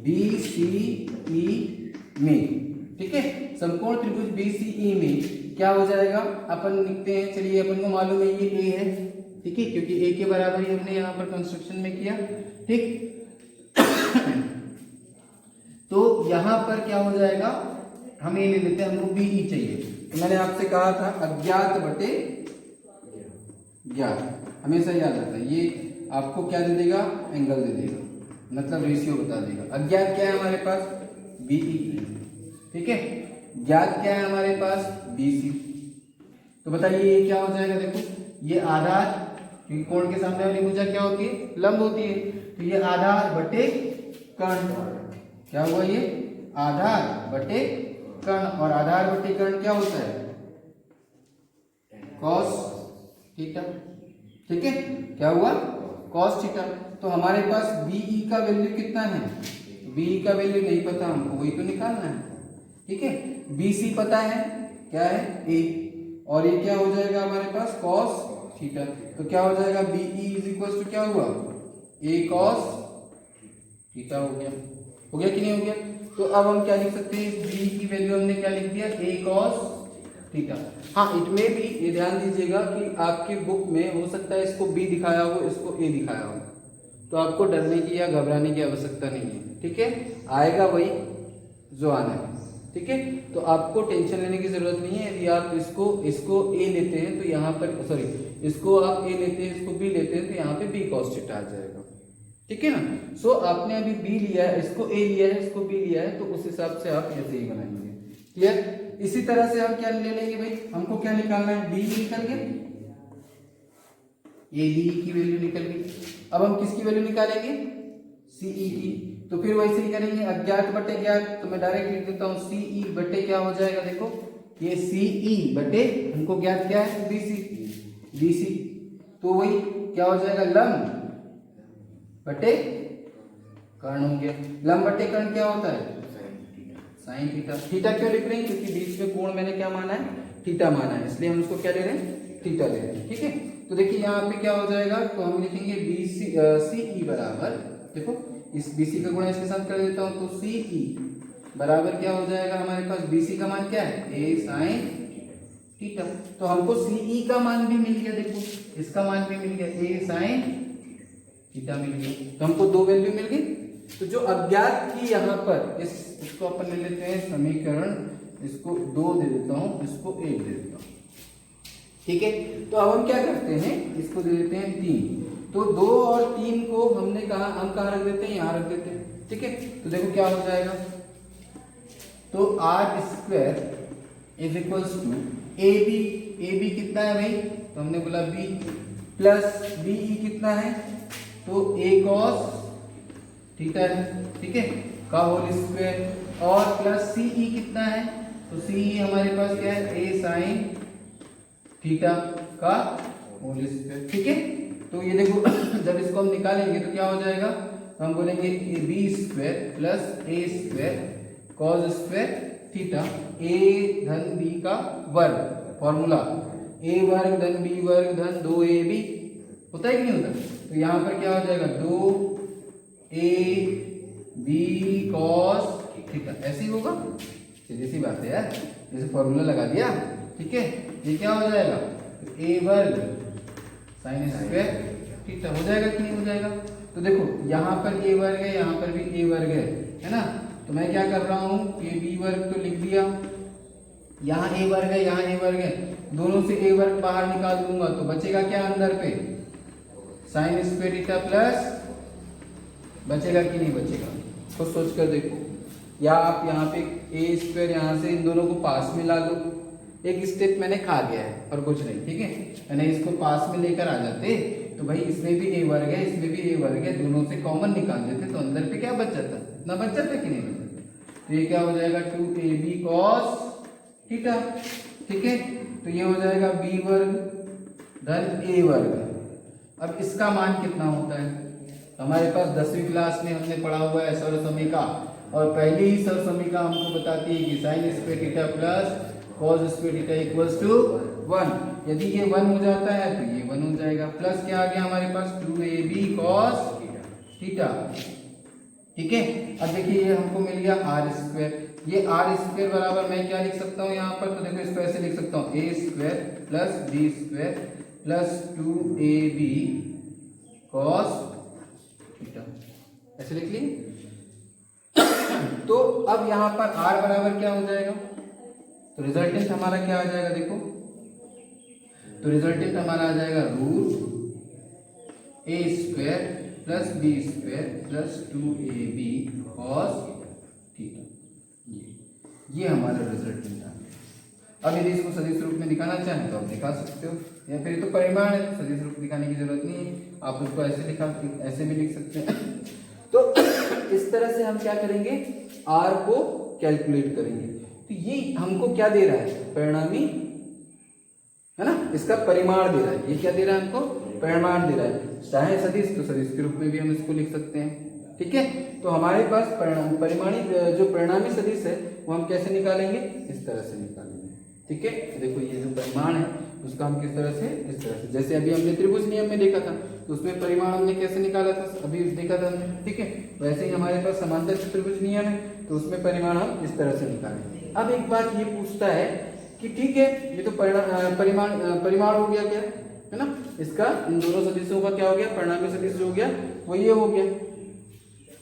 BCE में, ठीक है, समकोण त्रिभुज BCE में क्या हो जाएगा, अपन लिखते हैं, चलिए अपन को मालूम है ये A है, ठीक है, क्योंकि A के बराबर ही हमने यहाँ पर कंस्ट्रक्शन में किया, ठीक। तो यहाँ पर क्या हो जाएगा, हम ये ले लेते हैं, हमको BE चाहिए। तो मैंने आपसे कहा था अज्ञात बटे ज्ञात, हमेशा याद रखना, ये आपको क्या दे देगा, एंगल दे देगा, मतलब रेशियो बता देगा। अज्ञात क्या है हमारे पास, BE, ठीक है, ज्ञात क्या है हमारे पास, BC। तो बताइए ये क्या हो जाएगा, देखो ये आधार, क्योंकि कोण के सामने वाली भुजा क्या होती है, लंब होती है, तो ये आधार बटे कर्ण, क्या हुआ ये आधार बटे कर्ण, और आधार बटे कर्ण क्या होता है, कॉस थीटा, ठीक है, क्या हुआ, कॉस थीटा। तो हमारे पास BE का वैल्यू कितना है, BE का वैल्यू नहीं पता हमको, वही तो निकालना है, ठीक है। BC पता है क्या है, A, और ये क्या हो जाएगा हमारे पास, कॉस थीटा। तो क्या हो जाएगा, BE इज इक्वल टू क्या हुआ, A कॉस थीटा हो गया कि नहीं हो गया। तो अब हम क्या लिख सकते हैं, BE की वैल्यू हमने क्या लिख दिया, A कॉस थीटा। हाँ, इट में भी ये ध्यान दीजिएगा कि आपकी बुक में हो सकता है इसको B दिखाया हो, इसको A दिखाया हो, तो आपको डरने की या घबराने की आवश्यकता नहीं है, ठीक है, आएगा वही जो आना है, ठीक है। तो आपको टेंशन लेने की जरूरत नहीं है। यदि आप इसको A लेते हैं तो यहाँ पर, सॉरी, इसको आप A लेते हैं, इसको B लेते हैं, तो यहाँ पे B cos थीटा आ जाएगा, ठीक है ना। सो आपने अभी B लिया है, इसको A लिया है, इसको B लिया है, तो उस हिसाब से आप ऐसे ही बनाएंगे, क्लियर। इसी तरह से हम क्या ले लेंगे भाई, हमको क्या निकालना है, B निकल गया, ABE की वैल्यू निकल गई। अब हम किसकी वैल्यू निकालेंगे, CE की। तो फिर वैसे ही करेंगे, अज्ञात बटे ज्ञात, तो मैं डायरेक्ट लिख देता हूँ CE बटे क्या हो जाएगा, देखो ये CE बटे हमको ज्ञात क्या है, BC, तो वही क्या हो जाएगा, लंब बटे कर्ण हो गया। लंब बटे कर्ण क्या होता है, साइन थीटा। थीटा क्यों लिख रहे हैं, क्योंकि बीच में कोण मैंने क्या माना है, थीटा माना है, इसलिए हम उसको क्या ले रहे हैं, थीटा ले रहे हैं, ठीक है। तो देखिए यहाँ पे क्या हो जाएगा, तो हम लिखेंगे CE बराबर, देखो इस BC का गुणा इसके साथ कर देता हूँ, तो CE बराबर क्या हो जाएगा हमारे पास, BC का मान क्या है, A साइन थीटा। तो हमको CE का मान भी मिल गया, देखो इसका मान भी मिल गया, A साइन थीटा मिल गया। तो हमको दो वैल्यू मिल गई। तो जो अज्ञात की यहाँ पर इसको अपन ले लेते हैं समीकरण, इसको 2 दे देता हूँ, इसको 1 दे देता हूँ, ठीक है। तो अब हम क्या करते हैं, इसको दे देते हैं 3। तो 2 और 3 को हमने कहा, हम कहाँ रख देते हैं, यहाँ रख देते हैं, ठीक है। तो देखो क्या हो जाएगा, तो r square is equals to AB कितना है भाई, तो हमने बोला B प्लस BE कितना है, तो A cos थीटा है, ठीक है, का होल स्क्वायर, और प्लस CE कितना है, तो CE हमारे पास क्या है, A साइन थीटा का होल स्क्वायर, ठीक है। तो ये देखो जब इसको हम निकालेंगे तो क्या हो जाएगा, तो हम बोलेंगे B square plus A square cos square theta, A धन B का वर्ग, फॉर्मूला A वर्ग धन B वर्ग धन 2AB, होता है कि नहीं होता। तो यहाँ पर क्या हो जाएगा, 2AB cos थीटा, ऐसे ही होगा, सीधी सी बात है यार, जैसे फॉर्मूला लगा दिया, ठीक है। ये क्या हो जाएगा, A वर्ग साइन स्क्वायर थीटा हो जाएगा कि नहीं हो जाएगा। तो देखो यहाँ पर A वर्ग है, यहाँ पर भी A वर्ग है ना। तो मैं क्या कर रहा हूँ, AB वर्ग तो लिख दिया, यहाँ ए वर्ग है, यहाँ ए वर्ग है, दोनों से ए वर्ग बाहर निकाल दूंगा तो बचेगा क्या अंदर पे, साइन स्क्वायर थीटा प्लस, बचेगा कि नहीं बचेगा, खुद सोच कर देखो। या आप यहाँ पे ए स्क्वायर यहाँ से इन दोनों को पास में ला लो, एक स्टेप मैंने खा गया है और कुछ नहीं, ठीक है, मैंने इसको पास में लेकर आ जाते तो भाई इसमें भी ए वर्ग है, इसमें भी ए वर्ग है, दोनों से कॉमन निकाल देते तो अंदर पे क्या बच जाता, ना बच जाता कि नहीं बच जाता। तो ये क्या हो जाएगा 2ab cos थीटा, ठीक है, तो ये हो जाएगा b वर्ग धन a वर्ग। अब इसका मान कितना होता है, हमारे पास 10वीं क्लास में हमने पढ़ा हुआ है सरसमीका, और पहले ही सरसमीका हमको बताती है कि sine square theta plus cos square theta equals to 1। यदि ये 1 हो जाता है तो ये 1 हो जाएगा, प्लस क्या आ गया हमारे पास 2ab cos थीटा, ठीक है। अब देखिए ये हमको मिल गया आर स्क्वायर, ये आर स्क्वायर बराबर मैं क्या लिख सकता हूँ यहाँ पर, तो देखो इसको ऐसे लिख सकता हूँ A square plus B square plus 2ab cos theta, ऐसे लिख लिए। तो अब यहाँ पर r बराबर क्या हो जाएगा, तो रिजल्टेंट हमारा क्या आ जाएगा देखो, तो रिजल्टेंट हमारा आ जाएगा root A square plus B square plus 2ab cos theta, ये हमारा रिजल्टेंट आ गया। अब यदि इसको सदिश रूप में दिखाना चाहें तो आप दिखा सकते हो, या फिर तो परिमाण है तो सदिश रूप दिखाने की जरूरत नहीं है, आप उसको ऐसे भी लिख सकते हैं। तो इस तरह से हम क्या करेंगे, r को कैलकुलेट करेंगे। तो ये हमको क्या दे रहा है, परिणामी है ना, इसका परिमाण दे रहा है, ये क्या दे रहा है हमको, परिमाण दे रहा है। चाहे सदिश तो सदिश के रूप में भी हम इसको लिख सकते हैं, ठीक है। तो हमारे पास परिमाणी जो परिणामी सदिश है वो हम कैसे निकालेंगे, इस तरह से निकालेंगे, ठीक है। तो देखो ये जो परिमाण है उसका हम किस तरह से, इस तरह से, जैसे अभी हमने त्रिभुज नियम में देखा था तो उसमें परिमाण हमने कैसे निकाला था, अभी देखा था हमने, ठीक है। वैसे ही हमारे पास समांतर त्रिभुज नियम है तो उसमें परिमाण हम इस तरह से निकालेंगे। अब एक बात ये पूछता है कि ठीक है ये तो परिमाण हो गया क्या, है ना, इसका इन दोनों सदिशों का क्या हो गया, परिणामी सदिश जो हो गया वो ये हो गया,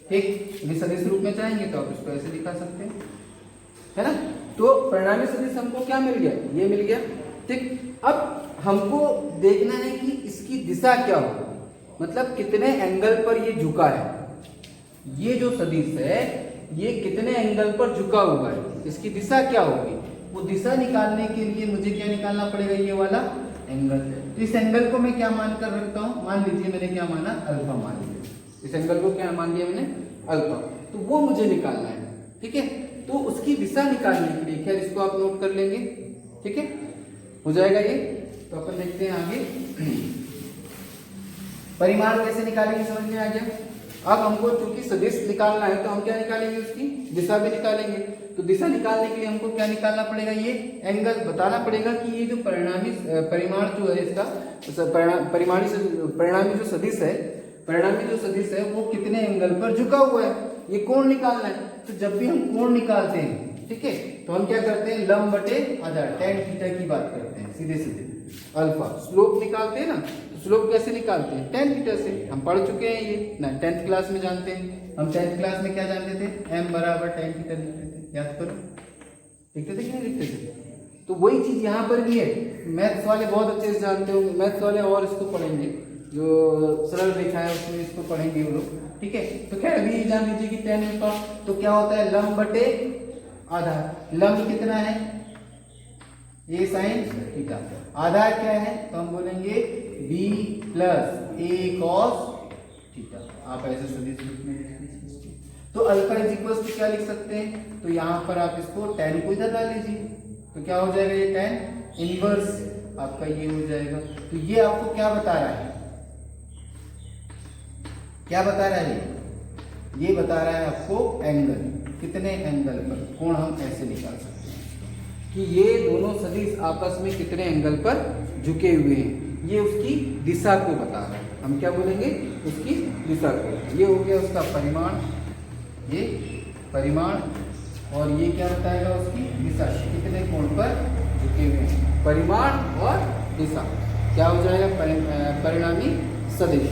ठीक। यदि सदिश रूप में चाहेंगे तो आप इसको ऐसे दिखा सकते हैं, है ना। तो परिणामी सदिश हमको क्या मिल गया, ये मिल गया, ठीक। अब हमको देखना है कि इसकी दिशा क्या होगी, मतलब कितने एंगल पर ये झुका है, ये जो सदिश है ये कितने एंगल पर झुका हुआ है, इसकी दिशा क्या होगी। वो दिशा निकालने के लिए मुझे क्या निकालना पड़ेगा, ये वाला एंगल। तो इस एंगल को मैं क्या मानकर रखता हूँ, मान लीजिए मैंने क्या माना, अल्फा मान लिया, इस एंगल को क्या मान लिया मैंने, अल्फा। तो वो मुझे निकालना है, ठीक है। तो उसकी दिशा निकालने के लिए खैर इसको आप नोट कर लेंगे, ठीक है, हो जाएगा ये। तो अपन देखते हैं आगे परिमाण कैसे निकालेंगे, समझ में आ गया। अब हमको चूंकि सदिश निकालना है तो हम क्या निकालेंगे, उसकी दिशा भी निकालेंगे। तो दिशा निकालने के लिए हमको क्या निकालना पड़ेगा, ये एंगल बताना पड़ेगा कि ये जो परिमाण जो है इसका परिणामी जो सदिश है वो कितने एंगल पर झुका हुआ है, ये कोण निकालना है। तो जब भी हम कोण निकालते हैं, ठीक है, तो हम क्या करते हैं, लंब बटे आधार tan थीटा की बात करते हैं, सीधे सीधे अल्फा। स्लोप निकालते हैं ना, तो स्लोप कैसे निकालते हैं, tan थीटा से, हम पढ़ चुके हैं ये ना, 10th क्लास में जानते हैं हम। 10th क्लास में क्या जानते थे, m बराबर tan थीटा लिखते थे, याद करो, लिखते थे कि नहीं लिखते थे। तो वही चीज यहाँ पर भी है, मैथ्स वाले बहुत अच्छे से जानते होंगे, मैथ्स वाले और इसको पढ़ेंगे, जो सरल रेखा है उसमें इसको पढ़ेंगे वो लोग, ठीक है। तो खैर अभी जान लीजिए कि tan अल्फा तो क्या होता है, लंब बटे आधार। लंब कितना है, a sin थीटा, आधार क्या है, तो हम बोलेंगे b plus a cos theta. आप ऐसे सदिश रूप में तो अल्फा इज इक्वल टू क्या लिख सकते हैं, तो यहाँ पर आप इसको tan को इधर डाल लीजिए, तो क्या हो जाएगा, ये tan इनवर्स आपका ये हो जाएगा। तो ये आपको क्या बता रहा है, क्या बता रहा है, ये बता रहा है आपको एंगल, कितने एंगल पर कोण हम ऐसे निकाल सकते हैं कि ये दोनों सदिश आपस में कितने एंगल पर झुके हुए हैं, ये उसकी दिशा को बता रहा है। हम क्या बोलेंगे, उसकी दिशा को। ये हो गया उसका परिमाण, ये परिमाण, और ये क्या बताएगा, उसकी दिशा, कितने कोण पर झुके हुए हैं। परिमाण और दिशा क्या हो जाएगा, परिणामी सदिश।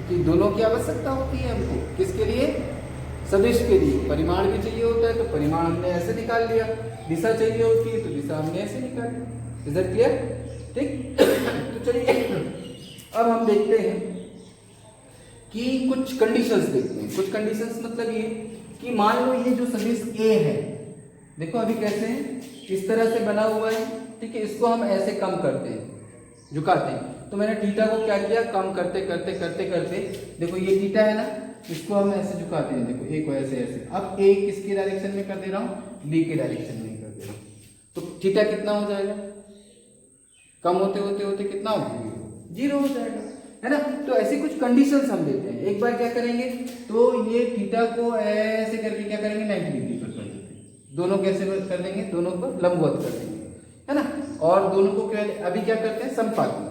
कि दोनों की आवश्यकता होती है हमको, किसके लिए, सदिश के लिए परिमाण भी चाहिए होता है, तो परिमाण हमने ऐसे निकाल लिया, दिशा चाहिए होती है तो दिशा हमने ऐसे निकाल ली। Is that clear? ठीक। तो चलिए अब हम देखते हैं कि कुछ कंडीशंस देखते हैं। कुछ कंडीशंस मतलब ये कि मान लो ये जो सदिश ए है, देखो अभी कैसे है, इस तरह से बना हुआ है, ठीक है, इसको हम ऐसे कम करते हैं, झुकाते हैं। तो मैंने थीटा को क्या किया, कम करते करते करते करते, देखो ये थीटा है ना, इसको हम ऐसे झुकाते हैं, देखो ए को ऐसे ऐसे। अब ए किसके डायरेक्शन में कर दे रहा हूँ, बी के डायरेक्शन में कर दे रहा हूँ, तो थीटा कितना हो जाएगा, कम होते होते होते कितना हो जाएगा, 0 हो जाएगा, है ना। तो ऐसी कुछ कंडीशंस हम देते हैं। एक बार क्या करेंगे, तो ये थीटा को ऐसे करके क्या करेंगे, 90 डिग्री पर कर देते हैं। दोनों कैसे कर देंगे, दोनों को लंबवत कर देंगे, है ना। और दोनों को क्या, अभी क्या करते हैं, समपाती।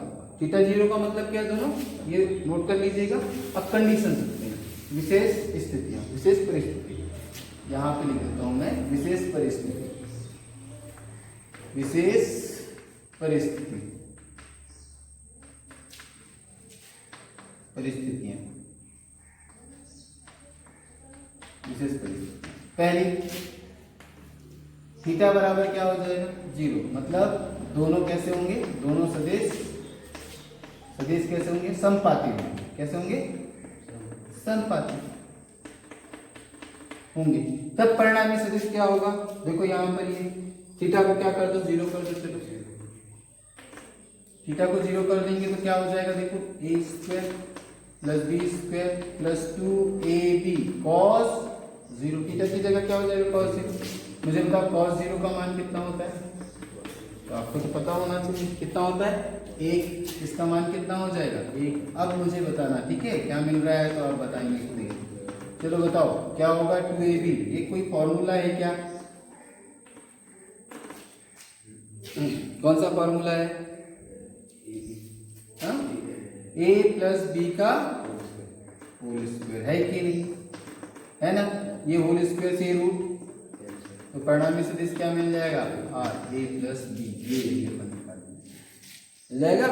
थीटा 0 का मतलब क्या है, दोनों, ये नोट कर लीजिएगा। अब कंडीशन सकते हैं, विशेष स्थितियां, विशेष परिस्थिति, यहाँ पे लिख देता हूं मैं, विशेष परिस्थिति, विशेष परिस्थिति, परिस्थितियां, विशेष परिस्थिति। पहली, थीटा बराबर क्या हो जाएगा, 0, मतलब दोनों कैसे होंगे, दोनों सदिश, सदिश कैसे होंगे, समपाती होंगे। कैसे होंगे, समपाती होंगे। तब परिणामी सदिश क्या होगा, देखो यहां पर ये थीटा को क्या कर दो, 0 कर दो। चलो थीटा को 0 कर देंगे तो क्या हो जाएगा, देखो a square plus B square plus 2ab cos 0। थीटा की जगह क्या हो जाएगा, cos 0। मुझे बताओ cos 0 का मान कितना होता है, तो आपको तो पता होना चाहिए कितना होता है, 1। इसका मान कितना हो जाएगा, 1। अब मुझे बताना, ठीक है, क्या मिल रहा है तो आप बताएंगे खुद ही। चलो बताओ क्या होगा, 2ab। ये कोई फॉर्मूला है क्या, कौन सा फॉर्मूला है, a प्लस बी का होल स्क्वायर, है कि नहीं, है ना। ये होल स्क्वायर से रूट, तो परिणामी सदिश क्या मिल जाएगा, a प्लस बी, ये मिल जाएगा।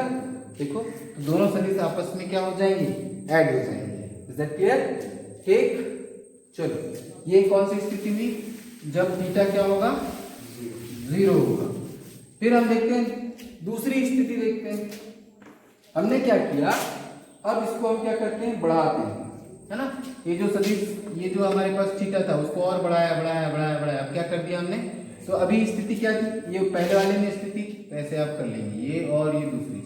देखो तो दोनों सदिश आपस में क्या हो जाएंगे, ऐड हो जाएंगे। Is that clear? ठीक। चलो ये कौन सी स्थिति हुई, जब थीटा क्या होगा, 0 होगा। फिर हम देखते हैं दूसरी स्थिति, देखते हैं हमने क्या किया। अब इसको हम क्या करते हैं, बढ़ाते हैं, है ना। ये जो सदिश, ये जो हमारे पास थीटा था उसको और बढ़ाया बढ़ाया बढ़ाया बढ़ाया। अब क्या कर दिया हमने, तो अभी स्थिति क्या थी, ये पहले वाले में स्थिति, तो ऐसे आप कर लेंगे, ये और ये दूसरी,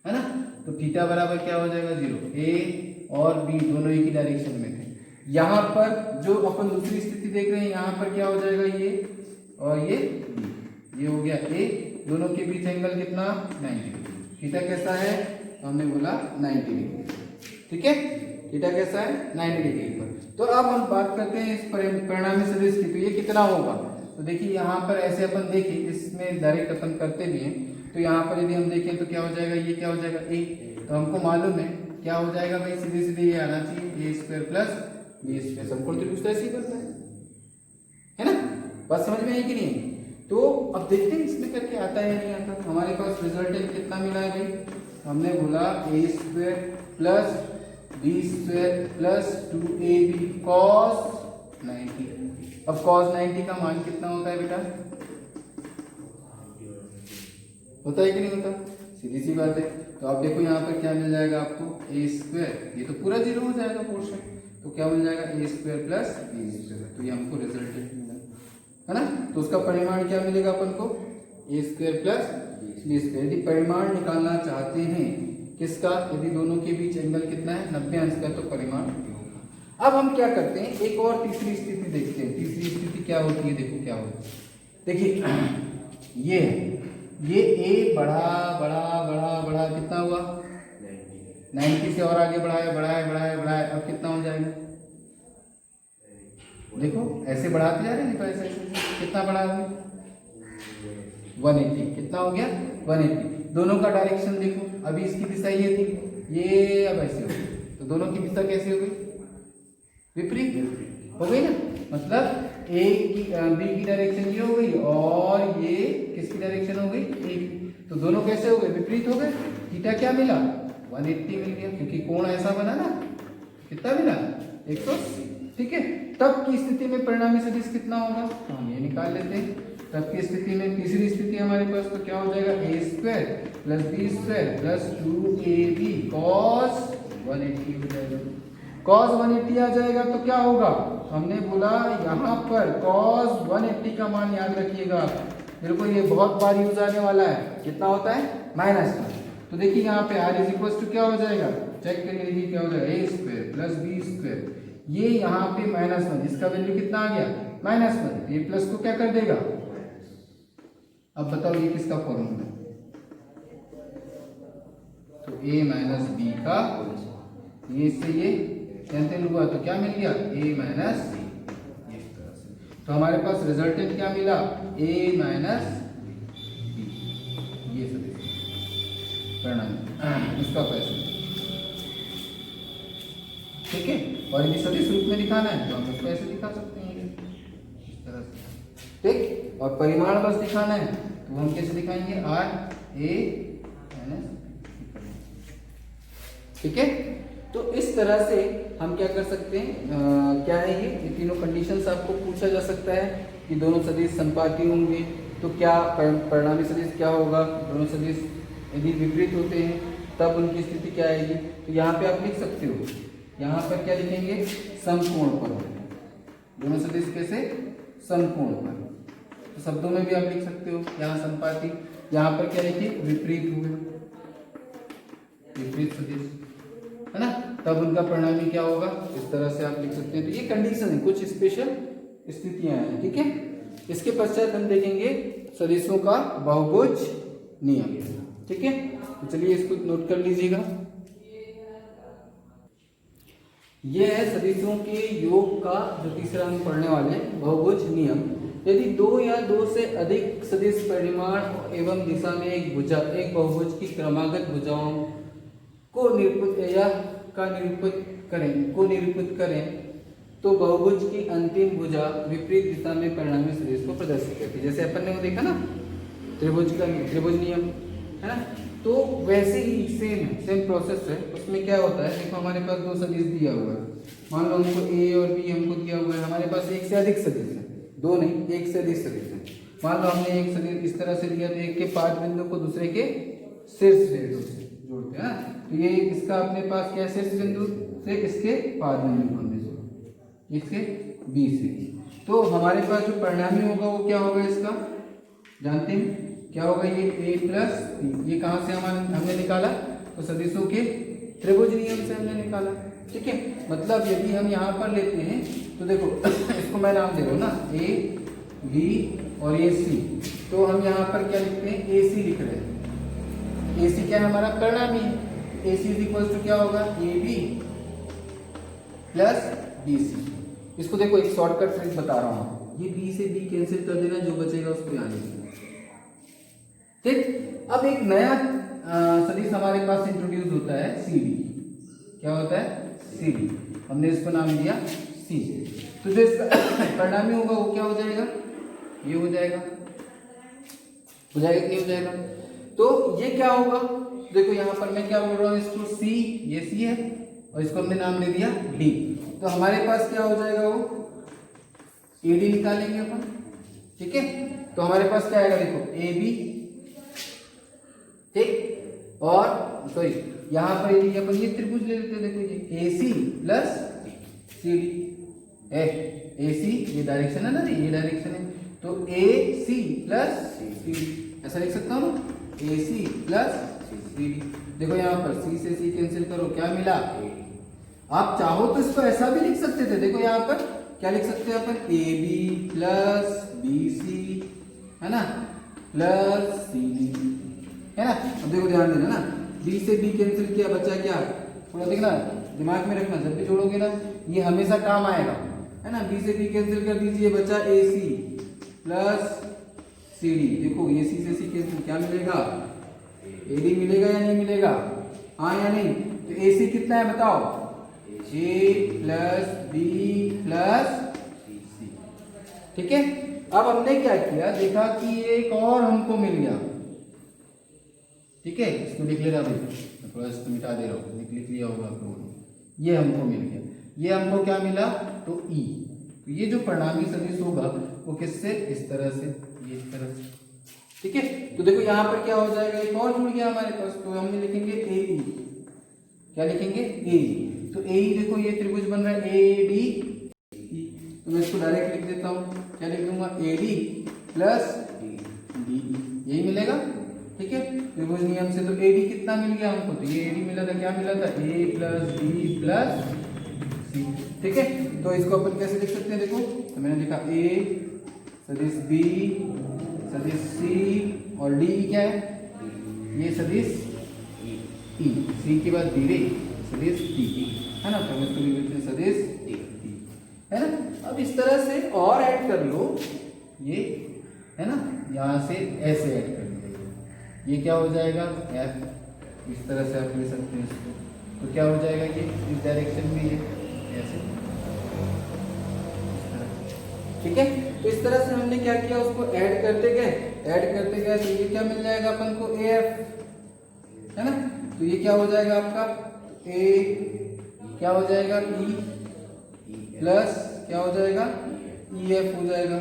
है ना। तो थीटा बराबर क्या हो जाएगा, 0। ए और बी दोनों एक ही डायरेक्शन में थे। यहाँ पर जो अपन दूसरी स्थिति देख रहे हैं, यहाँ पर क्या हो जाएगा, ये और ये बी, ये हो गया ए। दोनों के बीच एंगल कितना, 90 डिग्री। थीटा कैसा है, हमने बोला 90 डिग्री, ठीक है। थीटा कैसा है, 90 डिग्री पर। तो अब हम बात करते हैं इस परिणामी सदिश की, तो ये कितना होगा। तो देखिए यहाँ पर ऐसे अपन देखें, इसमें डायरेक्ट अपन करते भी हैं, तो यहाँ पर यदि हम देखें तो क्या हो जाएगा, ये क्या हो जाएगा, a। तो हमको मालूम है क्या हो जाएगा भाई, सीधे सीधे ये आना चाहिए, a square plus B square. समकोण त्रिभुज तो ऐसे ही बनता है ना। बात समझ में आई कि नहीं। तो अब देखते हैं इसमें करके आता है या नहीं आता। हमारे पास रिजल्टेंट कितना मिला है भाई, हमने बोला a square plus B square plus 2ab cos 90। अब cos 90 का मान कितना होता है बेटा, होता है कि नहीं होता, सीधी सी बात है। तो आप देखो यहाँ पर क्या मिल जाएगा आपको, a स्क्वायर, ये तो पूरा 0 हो जाएगा पोर्शन, तो क्या मिल जाएगा, a square plus B square. तो ये हमको रिजल्टेंट मिला, है ना। तो उसका परिमाण क्या मिलेगा अपन को, a square plus B square. यदि परिमाण निकालना चाहते हैं किसका, यदि दोनों के बीच एंगल कितना है, 90 अंश का, तो परिमाण होगा। अब हम क्या करते हैं, एक और तीसरी स्थिति देखते हैं। तीसरी स्थिति क्या होती है, देखो क्या होती है, देखिए ये a बढ़ा बढ़ा बढ़ा बढ़ा, कितना हुआ, 90 से और आगे बढ़ाया बढ़ाया बढ़ाया बढ़ाया, अब कितना हो जाएगा, देखो ऐसे बढ़ाते जा रहे हैं, देखो ऐसे ऐसे कितना बढ़ा हुआ, 180। कितना हो गया, 180। दोनों का डायरेक्शन देखो, अभी इसकी दिशा ये थी, ये अब ऐसे हो गई, तो दोनों की दिशा कैसे हो गई, विपरीत हो गई ना। मतलब ए की बी की डायरेक्शन ये हो गई और ये किसकी डायरेक्शन हो गई, ए की। तो दोनों कैसे हो गए, विपरीत हो गए। थीटा क्या मिला, 180 मिल गया, क्योंकि कोण ऐसा बना ना, कितना मिला, 180, ठीक है। तब की स्थिति में परिणामी सदिश कितना होगा, तो हम ये निकाल लेते हैं। तब की स्थिति में तीसरी स्थिति हमारे पास तो क्या हो जाएगा, A square plus B square plus 2ab cos 180 हो जाएगा। cos 180 आ जाएगा तो क्या होगा, हमने बोला यहाँ पर cos 180 का मान याद रखिएगा, बिल्कुल ये बहुत बार यूज आने वाला है। कितना होता है, माइनस का। तो देखिए यहाँ पे r इज इक्वल टू क्या हो जाएगा, चेक करिए, देखिए क्या हो जाएगा, A square plus B square, ये यहाँ पे -1, इसका वैल्यू कितना आ गया, -1, ये प्लस को क्या कर देगा। अब बताओ ये किसका फॉर्मूला है, तो a माइनस बी का, ये इससे ये कैंसिल हुआ तो क्या मिल गया, a माइनस बी। इस तरह से तो हमारे पास रिजल्टेंट क्या मिला, a माइनस बी, ये सदिश परिणाम इसका फैसला। ठीक है, और यदि सदिश रूप में दिखाना है तो हम उसको ऐसे दिखा सकते हैं इस तरह से। ठीक, और परिमाण बस दिखाना है तो हम कैसे दिखाएंगे, r a माइनस। ठीक है, तो इस तरह से हम क्या कर सकते हैं, क्या है ये तीनों कंडीशंस आपको पूछा जा सकता है कि दोनों सदिश संपाती होंगे तो क्या परिणामी सदिश क्या होगा, दोनों सदिश यदि विपरीत होते हैं तब उनकी स्थिति क्या आएगी। तो यहाँ पे आप लिख सकते हो, यहाँ पर क्या लिखेंगे, समकोण पर, दोनों सदिश कैसे, समकोण पर। तो शब्दों में भी आप लिख सकते हो, यहाँ संपाती, यहाँ पर क्या लिखिए, विपरीत हुए, विपरीत सदिश, है ना, तब उनका परिणामी क्या होगा, इस तरह से आप लिख सकते हैं। तो ये कंडीशन है, कुछ स्पेशल स्थितियां हैं। ठीक है, इसके पश्चात हम देखेंगे सदिशों का बहुभुज नियम। ठीक है, तो चलिए इसको नोट कर लीजिएगा। ये है सदिशों के योग का जो तीसरा हम पढ़ने वाले हैं, बहुभुज नियम। यदि दो या दो से अधिक सदिश परिमाण एवं दिशा में एक भुजा, एक बहुभुज की क्रमागत भुजाओं को निरूपित करें तो बहुभुज की अंतिम भुजा विपरीत दिशा में परिणामी सदिश को प्रदर्शित करती है। जैसे अपन ने वो देखा ना त्रिभुज नियम, है ना, तो वैसे ही सेम प्रोसेस है। उसमें क्या होता है, देखो हमारे पास दो सदिश दिया हुआ है, मान लो हमको ए और बी हमको दिया हुआ है, हमारे पास एक से अधिक सदिश है, दो नहीं एक से अधिक सदिश है। मान लो हमने एक सदिश इस तरह से दिया, तो एक के पाद बिंदु को दूसरे के शीर्ष बिंदु से जोड़ते हैं, तो ये इसका अपने पास क्या है, शीर्ष बिंदु से इसके पाद बिंदु को हमने जोड़ा, इसके बी से। तो हमारे पास जो परिणामी होगा वो क्या होगा, इसका जानते हैं क्या होगा, ये a प्लस बी, ये कहाँ से हमने निकाला, तो सदिशों के त्रिभुज नियम से हमने निकाला। ठीक है, मतलब यदि हम यहाँ पर लेते हैं तो देखो इसको मैं नाम दे रहा हूँ ना, a b और ये c, तो हम यहाँ पर क्या लिखते हैं, ए सी लिख रहे हैं। ए सी क्या है, हमारा परिणामी है। A C is equal to क्या होगा, A B plus B C. इसको देखो एक शॉर्टकट ट्रिक बता रहा हूँ, ये बी से बी कैंसिल कर देना, जो बचेगा उसको यहाँ लिखना। ठीक, अब एक नया सदिश हमारे पास इंट्रोड्यूस होता है, सी डी। क्या होता है, सी डी, हमने इसको नाम दिया सी। तो जो इसका परिणामी होगा वो क्या हो जाएगा, ये हो जाएगा कि हो जाएगा। तो ये क्या होगा, देखो यहाँ पर मैं क्या बोल रहा हूँ, इसको सी, ये सी है और इसको हमने नाम दे दिया डी। तो हमारे पास क्या हो जाएगा, वो ए डी निकालेंगे अपन। ठीक है, तो हमारे पास क्या आएगा, देखो ए बी, ठीक, और सॉरी यहाँ पर यदि अपन ये त्रिभुज ले लेते हैं, देखो ये ए सी प्लस सी डी, ए सी ये डायरेक्शन है ना, ये डायरेक्शन है, तो ए सी प्लस सी डी, ऐसा लिख सकता हूँ, ए सी प्लस सी डी। देखो यहाँ पर सी से सी कैंसिल करो, क्या मिला, आप चाहो तो इसको ऐसा भी लिख सकते थे, देखो यहाँ पर क्या लिख सकते हैं अपन, A B plus B C, है ना, प्लस सी डी, है ना। अब देखो ध्यान देना ना, बी से बी कैंसिल किया, बचा क्या, थोड़ा देखना दिमाग में रखना, जब भी जोड़ोगे ना ये हमेशा काम आएगा, है ना। बी से बी कैंसिल कर दीजिए, बचा ए सी प्लस सी डी। देखो ए सी से सी कैंसिल, क्या मिलेगा, ए डी मिलेगा या नहीं मिलेगा, हाँ या नहीं। तो ए सी कितना है बताओ, ए प्लस बी प्लस सी। ठीक है, अब हमने क्या किया, देखा कि एक और हमको मिल गया। ठीक है, इसको लिख ले रहा भाई, थोड़ा इसको मिटा दे रहा हूँ, लिख लिया होगा आपको, ये हमको मिल गया। ये हमको क्या मिला, तो ई, तो ये जो परिणामी सदिश होगा वो किससे, इस तरह से, ये इस तरह से, ठीक है। तो देखो यहाँ पर क्या हो जाएगा, एक और जुड़ गया हमारे पास, तो हमने लिखेंगे ए ई, क्या लिखेंगे ए, तो ए ई देखो ये त्रिभुज बन रहा है ए डी, तो मैं इसको डायरेक्ट लिख देता हूँ, क्या लिख दूंगा ए डी प्लस डी, यही मिलेगा, ठीक है। त्रिभुज नियम से तो ए डी कितना मिल गया हमको, तो ये ए डी मिला था, क्या मिला था, ए प्लस डी प्लस सी, ठीक है। तो इसको अपन कैसे लिख सकते हैं, देखो तो मैंने लिखा ए सदिश बी सदिश सी और डी क्या है, ये सदिश ई, सी के बाद डी रे सदिश डी, है ना, तो हम इसको लिख देते हैं सदिश डी, है ना। अब इस तरह से और ऐड कर लो, ये है ना, यहाँ से ऐसे ऐड कर लीजिए, ये क्या हो जाएगा एफ, इस तरह से आप ले सकते हैं इसको, तो क्या हो जाएगा ये इस डायरेक्शन में, ये ऐसे, ठीक है। तो इस तरह से हमने क्या किया, उसको ऐड करते गए, तो ये क्या मिल जाएगा अपन को ए एफ, है ना, तो ये क्या हो जाएगा आपका ए, क्या हो जाएगा ई प्लस क्या हो जाएगा ई एफ हो जाएगा,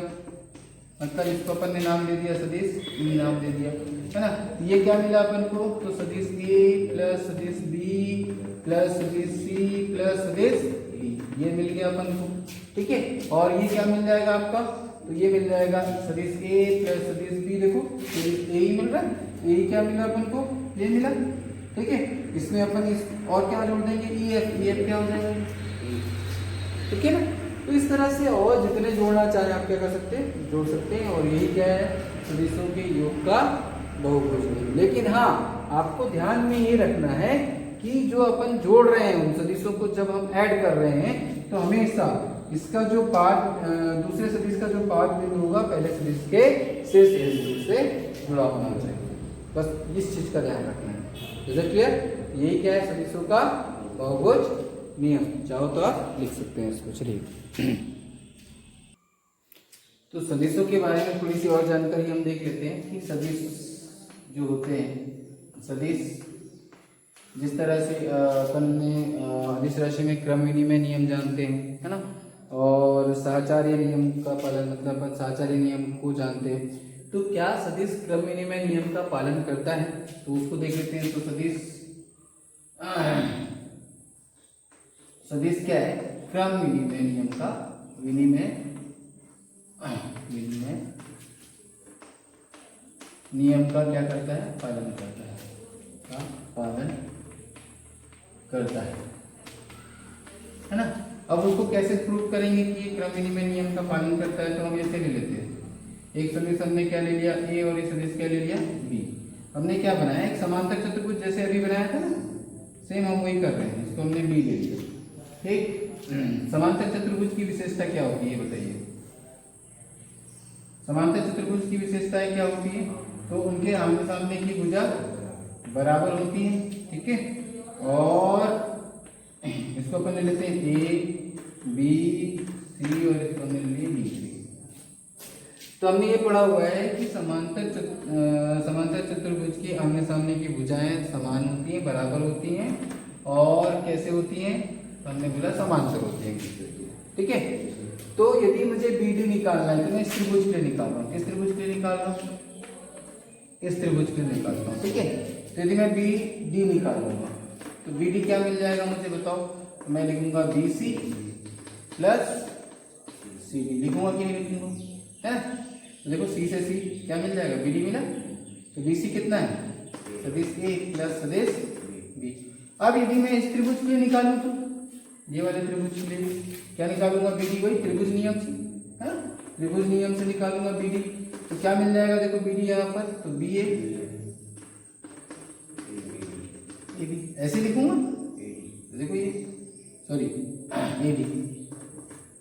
मतलब इसको अपन ने नाम दे दिया सदिश ई नाम दे दिया, है ना। ये क्या मिला अपन को, तो सदिश ए प्लस सदिश बी प्लस सदिश सी प्लस सदिश डी, ये मिल गया अपन को, ठीक है। और ये क्या मिल जाएगा आपका, तो ये मिल जाएगा सदिश ए प्लस सदिश बी, देखो सदिश ए ही मिल रहा है, ए क्या मिला अपन को, ये मिला, ठीक है। इसमें अपन इस और क्या जोड़ देंगे ई एफ क्या हो जाएगा, ठीक है ना। तो इस तरह से और जितने जोड़ना चाहे आप क्या कर सकते हैं, जोड़ सकते हैं, और यही क्या है सदिशों के योग का बहुभुज। लेकिन हाँ, आपको ध्यान में ये रखना है कि जो अपन जोड़ रहे हैं उन सदिशों को जब हम ऐड कर रहे हैं, तो हमेशा इसका जो पाद दूसरे सदिश का जो पाद बिंदु होगा पहले सदिश के शेष बिंदु से जुड़ा होना चाहिए, बस इस चीज का ध्यान रखना है। Is it clear? यही क्या है सदिशों का बहुभुज नियम, चाहो तो आप लिख सकते हैं इसको। चलिए तो सदिशों के बारे में थोड़ी सी और जानकारी हम देख लेते हैं कि सदिश जो होते हैं, सदिश जिस तरह से अपन ने अदिश राशि में क्रम विनिमय नियम जानते हैं, है ना, और साहचर्य नियम का पालन, मतलब अपन साहचर्य नियम को जानते हैं, तो क्या सदिश क्रम विनिमय नियम का पालन करता है, तो उसको देख लेते हैं। तो सदिश क्या है, क्रम विनिमय नियम का विनिमय नियम का क्या करता है, पालन करता है ना। अब उसको कैसे प्रूव करेंगे कि ये क्रम विनिमय नियम का पालन करता है, तो हम ऐसे ले लेते हैं, एक सदिश हमने क्या ले लिया ए और एक सदिश क्या ले लिया बी। हमने क्या बनाया, एक समांतर चतुर्भुज जैसे अभी बनाया था ना, सेम हम वही कर रहे हैं, इसको हमने बी ले लिया, ठीक। समांतर चतुर्भुज की विशेषता क्या होती है बताइए, समांतर चतुर्भुज की विशेषताएं क्या होती है, तो उनके आमने सामने की भुजा बराबर होती है, ठीक है। और इसको अपन ले लेते हैं ए बी सी और इसको हमने ले लिया बी सी। तो हमने ये पढ़ा हुआ है कि समांतर चतुर्भुज की आमने सामने की भुजाएं समान होती हैं, बराबर होती हैं, और कैसे होती हैं, तो हमने बोला समांतर होती हैं, ठीक है। तो यदि मुझे बी डी निकालना है तो मैं इस त्रिभुज के लिए निकाल रहा हूँ, किस त्रिभुज के लिए निकाल रहा हूँ, इस त्रिभुज के लिए निकाल रहा हूँ, ठीक है। तो यदि मैं बी डी निकालूंगा तो बी डी क्या मिल जाएगा मुझे बताओ, तो मैं लिखूंगा B C plus C D, लिखूंगा कि नहीं लिखूंगा, है ना। तो देखो सी से सी क्या मिल जाएगा, बी डी मिला, तो बी सी कितना है, सदिश ए प्लस सदिश बी। अब यदि मैं इस त्रिभुज के लिए निकालूं तो ये वाले त्रिभुज के लिए क्या निकालूंगा, बी डी, वही त्रिभुज नियम से, है ना, त्रिभुज नियम से निकालूंगा बी डी, तो क्या मिल जाएगा, देखो बी डी यहाँ पर, तो बी ए बी, ऐसे लिखूंगा, तो देखो ये सॉरी ए डी,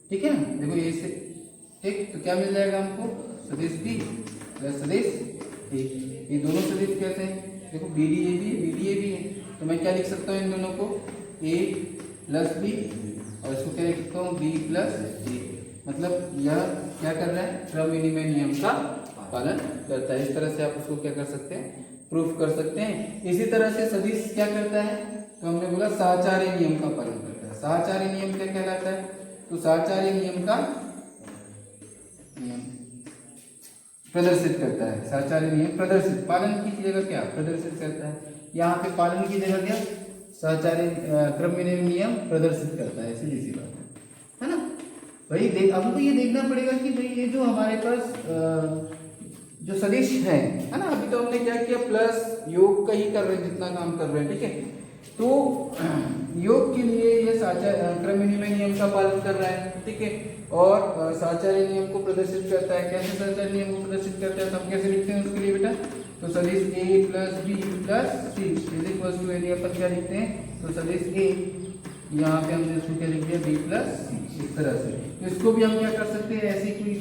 ठीक है ना, देखो ये से, ठीक। तो क्या मिल जाएगा हमको, सदिश बी प्लस सदिश ए, ये दोनों सदिश कैसे हैं, देखो बी डी ए बी है, तो मैं क्या लिख सकता हूँ इन दोनों को, ए प्लस बी, और इसको क्या लिख सकता हूँ, बी प्लस ए, मतलब यह क्या कर रहा है, क्रम विनिमय नियम का पालन करता है। इस तरह से आप उसको क्या कर सकते हैं, प्रूफ कर सकते हैं। इसी तरह से सदिश क्या करता है, तो हमने बोला साहचर्य नियम का पालन करता है। साहचर्य नियम क्या कहलाता है, तो साहचर्य नियम का नियम प्रदर्शित करता है, साचार्य नियम प्रदर्शित, पालन की जगह क्या प्रदर्शित करता है, यहाँ पे पालन की जगह क्या साचार्य क्रम विनिमय नियम प्रदर्शित करता है, सीधी सी बात है ना भाई। हमको ये देखना पड़ेगा कि भाई ये जो हमारे पास जो सदिश है ना, अभी तो हमने क्या किया प्लस योग का ही कर रहे हैं जितना काम कर रहे हैं, ठीक है। तो योग के लिए ये क्रम विनिमय नियम का पालन कर रहा है, ठीक है, और साचार्य नियम को प्रदर्शित करता है। कैसे साचार्य नियम को प्रदर्शित करता है, तो हम कैसे लिखते हैं उसके लिए बेटा, तो सदिश a plus B plus C is equal to यदि अपन क्या लिखते हैं, तो सदिश a यहाँ पे हमने इसको क्या लिख दिया b प्लस सी, इस तरह से। तो इसको भी हम क्या कर सकते हैं, ऐसी कोई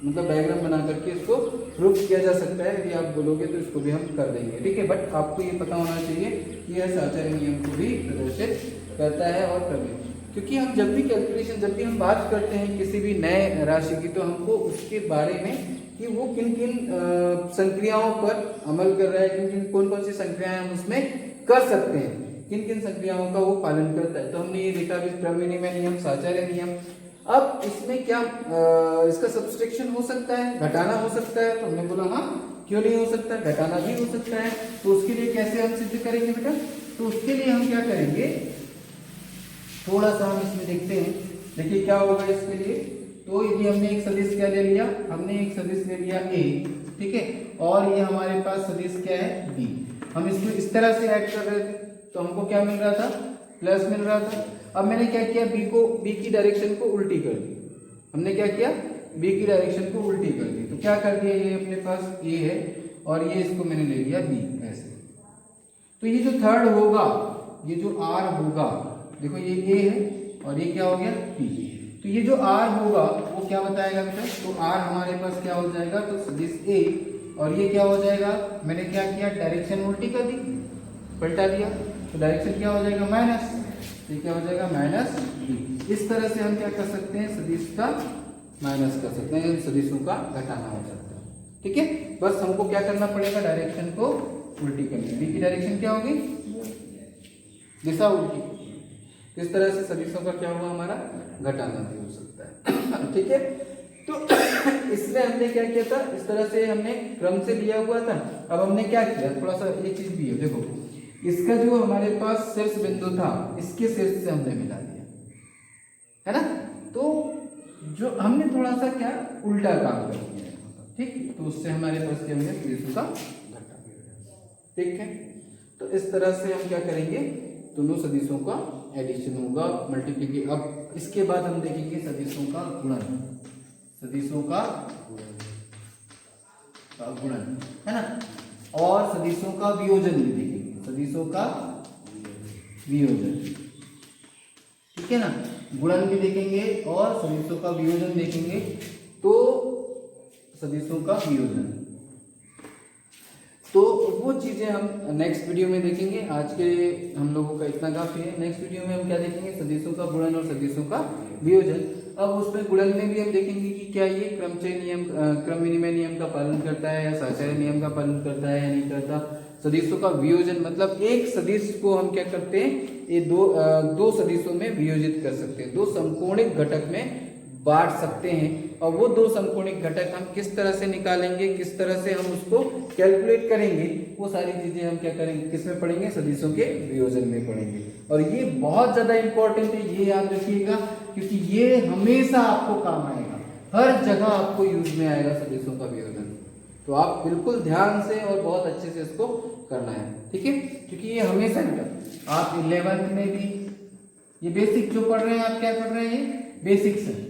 मतलब डायग्राम बना करके इसको प्रूफ किया जा सकता है, यदि आप बोलोगे तो इसको भी हम कर देंगे, ठीक है। बट आपको ये पता होना चाहिए कि यह साचार्य नियम को भी प्रदर्शित करता है और प्रमेय, क्योंकि हम जब भी कैलकुलेशन, जब भी हम बात करते हैं किसी भी नए राशि की, तो हमको उसके बारे में कि वो किन किन संक्रियाओं पर अमल कर रहा है, किन किन कौन कौन सी संक्रियाएं हम उसमें कर सकते हैं, किन किन संक्रियाओं का वो पालन करता है। तो हमने ये देखा भी क्रम विनिमय नियम, साचार्य नियम। अब इसमें क्या इसका सब्सट्रैक्शन हो सकता है, घटाना हो सकता है, तो हमने बोला हाँ क्यों नहीं हो सकता, घटाना भी हो सकता है। तो उसके लिए कैसे हम सिद्ध करेंगे बेटा, तो उसके लिए हम क्या करेंगे, थोड़ा सा हम इसमें देखते हैं। देखिए क्या होगा इसके लिए, तो यदि हमने एक सदिश क्या ले लिया, हमने एक सदिश ले लिया a, ठीक है, और ये हमारे पास सदिश क्या है b। हम इसको इस तरह से ऐड कर रहे थे, तो हमको क्या मिल रहा था, प्लस मिल रहा था। अब मैंने क्या किया, b की डायरेक्शन को उल्टी कर दी। हमने क्या किया, b की डायरेक्शन को उल्टी कर दी, तो क्या कर दिया, ये अपने पास a है और ये इसको मैंने ले लिया b, ऐसे। तो ये जो थर्ड होगा, ये जो r होगा, देखो ये a है और ये क्या हो गया p, तो ये जो r होगा वो क्या बताएगा बेटा, तो r हमारे पास क्या हो जाएगा, तो सदिश a, और ये क्या हो जाएगा, मैंने क्या किया, डायरेक्शन उल्टी कर दी, पलटा दिया, तो डायरेक्शन क्या हो जाएगा माइनस, तो क्या हो जाएगा माइनस b। इस तरह से हम क्या कर सकते हैं, सदिश का माइनस कर सकते हैं, सदिशों का घटाना हो सकता है, ठीक है। बस हमको क्या करना पड़ेगा, डायरेक्शन को उल्टी करनी है। b की डायरेक्शन क्या होगी, दिशा उल्टी। इस तरह से सदिशों का क्या होगा, हमारा घटाना भी हो सकता है, ठीक है। तो इसमें हमने क्या किया था, इस तरह से हमने क्रम से लिया हुआ था। अब हमने क्या किया, थोड़ा सा एक चीज भी है, देखो इसका जो हमारे पास शीर्ष बिंदु था, इसके शीर्ष से हमने मिला दिया है ना, तो जो हमने थोड़ा सा क्या उल्टा काम कर दिया, ठीक, तो उससे हमारे पास क्या होगा, सदिशों का घटा, ठीक है। तो इस तरह से हम क्या करेंगे, दोनों सदिशों का एडिशन होगा, मल्टीप्लिकेशन। अब इसके बाद हम देखेंगे सदिशों का गुणन, सदिशों का गुणन है ना, और सदिशों का वियोजन भी देखेंगे, सदिशों का वियोजन, ठीक है ना, गुणन भी देखेंगे और सदिशों का वियोजन देखेंगे। तो सदिशों का वियोजन, तो वो चीजें हम नेक्स्ट वीडियो में देखेंगे। आज के हम लोगों का इतना काफी है। नेक्स्ट वीडियो में हम क्या देखेंगे, सदिशों का गुणन और सदिशों का वियोजन। अब उसमें गुणन में भी हम देखेंगे कि क्या ये क्रमचय नियम, क्रम विनिमय नियम का पालन करता है या साचार्य नियम का पालन करता है या नहीं करता। सदिशों का वियोजन मतलब एक सदिश को हम क्या करते हैं, ये दो सदिशों में वियोजित कर सकते हैं, दो समकोणिक घटक में बांट सकते हैं। और वो दो समकोणिक घटक हम किस तरह से निकालेंगे, किस तरह से हम उसको कैलकुलेट करेंगे, वो सारी चीजें हम क्या करेंगे, किसमें पढ़ेंगे, सदिशों के वियोजन में पढ़ेंगे। और ये बहुत ज्यादा इंपॉर्टेंट है, ये याद रखिएगा, क्योंकि ये हमेशा आपको काम आएगा, हर जगह आपको यूज में आएगा सदिशों का वियोजन। तो आप बिल्कुल ध्यान से और बहुत अच्छे से इसको करना है, ठीक है, क्योंकि ये हमेशा आप 11th में भी ये बेसिक जो पढ़ रहे हैं, आप क्या पढ़ रहे हैं, बेसिक्स है,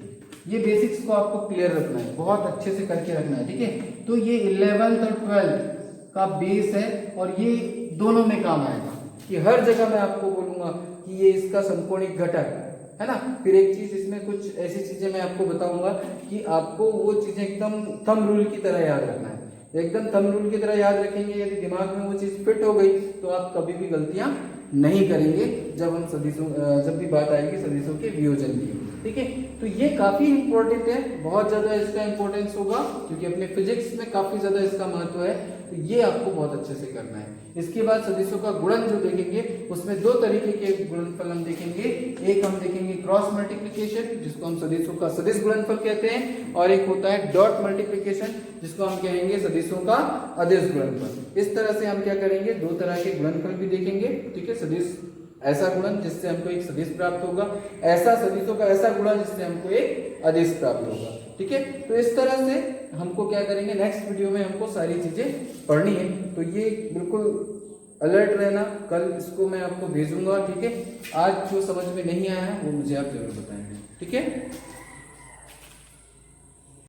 ये बेसिक्स को आपको क्लियर रखना है, बहुत अच्छे से करके रखना है, ठीक है। तो ये 11th और 12th का बेस है और ये दोनों में काम आएगा। ये हर जगह मैं आपको बोलूंगा कि ये इसका समकोणिक घटक है ना। फिर एक चीज इसमें कुछ ऐसी चीजें मैं आपको बताऊंगा कि आपको वो चीजें एकदम थंब रूल की तरह याद रखना है, एकदम थंब रूल की तरह याद रखेंगे। यदि दिमाग में वो चीज फिट हो गई तो आप कभी भी गलतियां नहीं करेंगे जब हम सदिशों, जब भी बात आएगी सदिशों के वियोजन की। ठीक है। तो ये काफी इंपॉर्टेंट है, बहुत ज्यादा इसका इंपॉर्टेंस होगा क्योंकि अपने फिजिक्स में काफी ज्यादा इसका महत्व है, तो ये आपको बहुत अच्छे से करना है। इसके बाद सदिशों का गुणन जो देखेंगे उसमें दो तरीके के गुणनफल हम देखेंगे, एक हम देखेंगे क्रॉस मल्टीप्लिकेशन जिसको हम सदिशों का सदिश गुणनफल कहते हैं, और एक होता है डॉट मल्टीप्लिकेशन जिसको हम कहेंगे सदिशों का अदिश गुणनफल। इस तरह से हम क्या करेंगे, दो तरह के गुणनफल भी देखेंगे, ठीक है। सदिश ऐसा गुणन जिससे हमको एक सदिश प्राप्त होगा, ऐसा सदिशों का ऐसा गुणन जिससे हमको एक अदिश प्राप्त होगा, ठीक है। तो इस तरह से हमको क्या करेंगे, नेक्स्ट वीडियो में हमको सारी चीजें पढ़नी है, तो ये बिल्कुल अलर्ट रहना, कल इसको मैं आपको भेजूंगा, ठीक है। आज जो समझ में नहीं आया है वो मुझे आप जरूर बताएंगे, ठीक है।